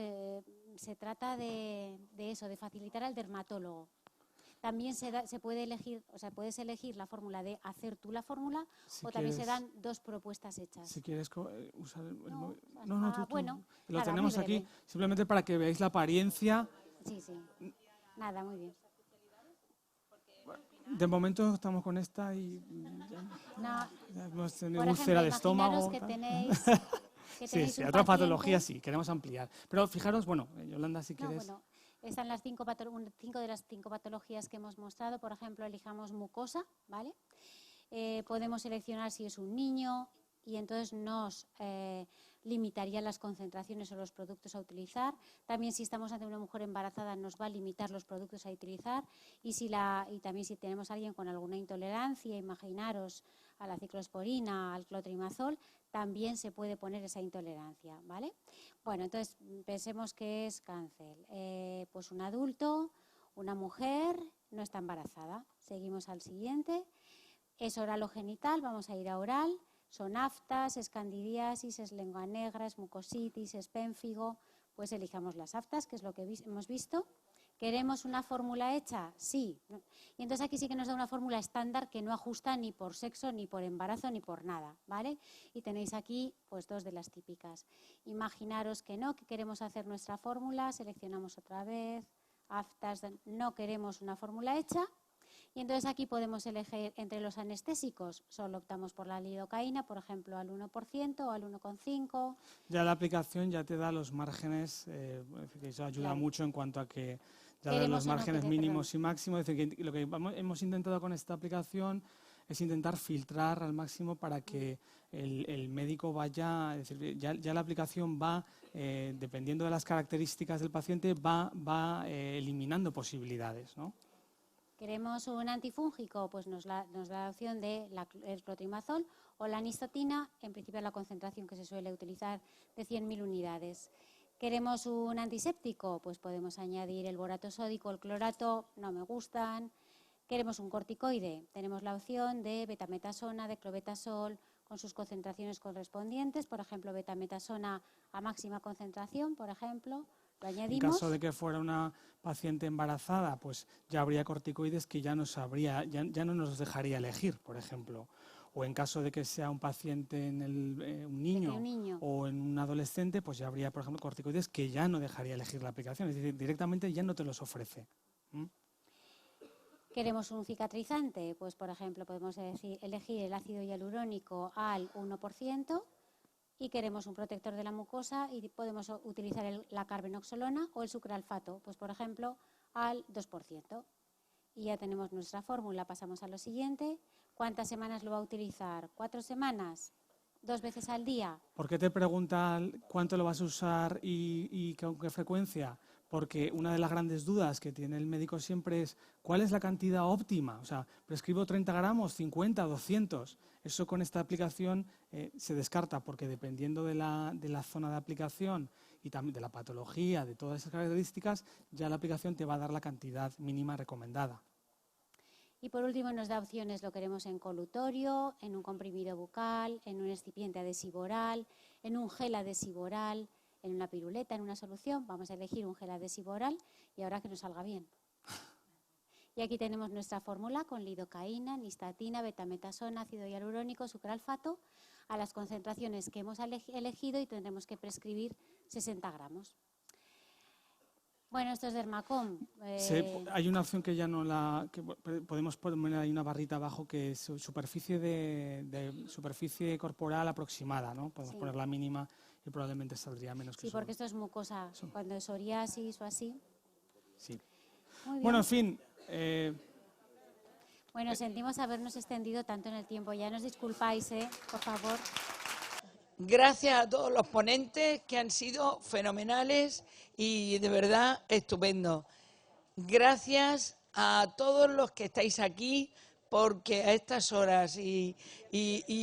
se trata de eso, de facilitar al dermatólogo. También se puede elegir, puedes elegir la fórmula de hacer tú la fórmula también se dan 2 propuestas hechas. Si quieres usar el móvil. Tú. Bueno, lo tenemos aquí simplemente para que veáis la apariencia. Sí. Nada, muy bien. De momento estamos con esta y ya hemos tenido úlcera de estómago. Que tenéis sí, otras patologías sí, queremos ampliar. Pero fijaros, bueno, Yolanda, si quieres... Están las 5 de las 5 patologías que hemos mostrado. Por ejemplo, elijamos mucosa, ¿vale? Podemos seleccionar si es un niño y entonces nos limitaría las concentraciones o los productos a utilizar. También si estamos ante una mujer embarazada nos va a limitar los productos a utilizar y también si tenemos a alguien con alguna intolerancia, imaginaros a la ciclosporina, al clotrimazol, también se puede poner esa intolerancia, ¿vale? Bueno, entonces pensemos que es cáncer. Pues un adulto, una mujer, no está embarazada. Seguimos al siguiente. Es oral o genital, vamos a ir a oral. Son aftas, es candidiasis, es lengua negra, es mucositis, es pénfigo. Pues elijamos las aftas, que es lo que hemos visto. ¿Queremos una fórmula hecha? Sí. Y entonces aquí sí que nos da una fórmula estándar que no ajusta ni por sexo, ni por embarazo, ni por nada, ¿vale? Y tenéis aquí pues 2 de las típicas. Imaginaros que no, que queremos hacer nuestra fórmula, seleccionamos otra vez, aftas, no queremos una fórmula hecha. Y entonces aquí podemos elegir entre los anestésicos, solo optamos por la lidocaína, por ejemplo, al 1% o al 1,5%. Ya la aplicación ya te da los márgenes, que eso ayuda mucho en cuanto a que ya da los márgenes mínimos y máximos. Es decir, que lo que hemos intentado con esta aplicación es intentar filtrar al máximo para que el médico vaya, es decir, ya la aplicación va, dependiendo de las características del paciente, va eliminando posibilidades, ¿no? ¿Queremos un antifúngico? Pues nos da la opción de el clotrimazol o la anistatina, en principio la concentración que se suele utilizar de 100.000 unidades. ¿Queremos un antiséptico? Pues podemos añadir el borato sódico, el clorato, no me gustan. ¿Queremos un corticoide? Tenemos la opción de betametasona, de clobetasol, con sus concentraciones correspondientes, por ejemplo, betametasona a máxima concentración, por ejemplo. Lo añadimos. En caso de que fuera una paciente embarazada, pues ya habría corticoides que ya no nos dejaría elegir, por ejemplo. O en caso de que sea un paciente un niño o en un adolescente, pues ya habría, por ejemplo, corticoides que ya no dejaría elegir la aplicación. Es decir, directamente ya no te los ofrece. ¿Queremos un cicatrizante? Pues, por ejemplo, podemos elegir el ácido hialurónico al 1%. Y queremos un protector de la mucosa y podemos utilizar la carbenoxolona o el sucralfato, pues por ejemplo al 2%. Y ya tenemos nuestra fórmula, pasamos a lo siguiente. ¿Cuántas semanas lo va a utilizar? 4 semanas. 2 veces al día. ¿Por qué te preguntan cuánto lo vas a usar y con qué frecuencia? Porque una de las grandes dudas que tiene el médico siempre es ¿cuál es la cantidad óptima? O sea, prescribo 30 gramos, 50, 200. Eso con esta aplicación se descarta porque dependiendo de la zona de aplicación y también de la patología, de todas esas características, ya la aplicación te va a dar la cantidad mínima recomendada. Y por último nos da opciones, lo queremos en colutorio, en un comprimido bucal, en un excipiente adhesivo oral, en un gel adhesivo oral, en una piruleta, en una solución. Vamos a elegir un gel adhesivo oral y ahora que nos salga bien. Y aquí tenemos nuestra fórmula con lidocaína, nistatina, betametasona, ácido hialurónico, sucralfato, a las concentraciones que hemos elegido y tendremos que prescribir 60 gramos. Bueno, esto es Dermacom. Sí, hay una opción que ya no que podemos poner ahí una barrita abajo que es superficie superficie corporal aproximada, ¿no? Podemos poner la mínima y probablemente saldría menos que sí, porque esto es mucosa. Cuando es psoriasis o así. Sí. Muy bien. Bueno, en fin. Bueno, sentimos habernos extendido tanto en el tiempo. Ya nos disculpáis, por favor. Gracias a todos los ponentes que han sido fenomenales y de verdad estupendos. Gracias a todos los que estáis aquí porque a estas horas y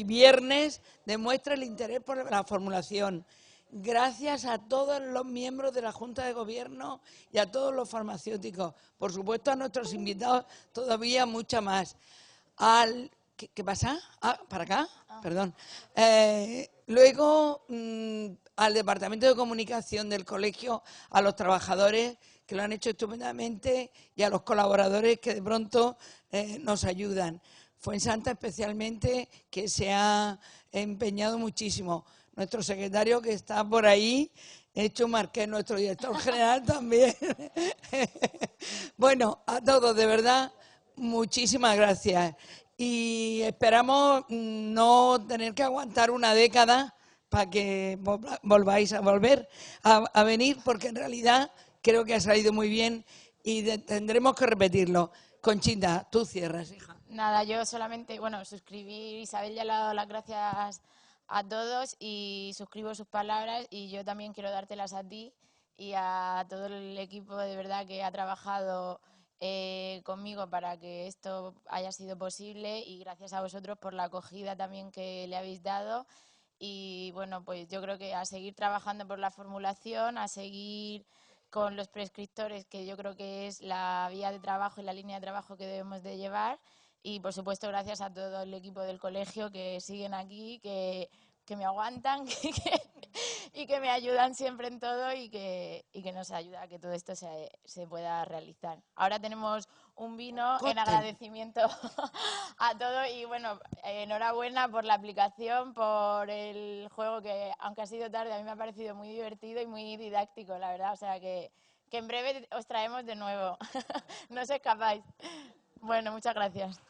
viernes demuestra el interés por la formulación. Gracias a todos los miembros de la Junta de Gobierno y a todos los farmacéuticos. Por supuesto a nuestros invitados todavía mucha más. ¿Qué pasa? ¿Para acá? Perdón. Luego, al Departamento de Comunicación del colegio, a los trabajadores que lo han hecho estupendamente y a los colaboradores que de pronto nos ayudan. Fuensanta especialmente, que se ha empeñado muchísimo. Nuestro secretario que está por ahí, Hecho Marqués, nuestro director general también. Bueno, a todos, de verdad, muchísimas gracias. Y esperamos no tener que aguantar una década para que volváis a volver a venir, porque en realidad creo que ha salido muy bien y tendremos que repetirlo. Conchita, tú cierras, hija. Nada, yo solamente, suscribir, Isabel ya le ha dado las gracias a todos y suscribo sus palabras y yo también quiero dártelas a ti y a todo el equipo de verdad que ha trabajado conmigo para que esto haya sido posible y gracias a vosotros por la acogida también que le habéis dado y bueno, pues yo creo que a seguir trabajando por la formulación, a seguir con los prescriptores, que yo creo que es la vía de trabajo y la línea de trabajo que debemos de llevar. Y, por supuesto, gracias a todo el equipo del colegio que siguen aquí, que me aguantan y que me ayudan siempre en todo y que nos ayuda a que todo esto se pueda realizar. Ahora tenemos un vino en agradecimiento a todo y, bueno, enhorabuena por la aplicación, por el juego que, aunque ha sido tarde, a mí me ha parecido muy divertido y muy didáctico, la verdad. O sea, que en breve os traemos de nuevo. No os escapáis. Bueno, muchas gracias.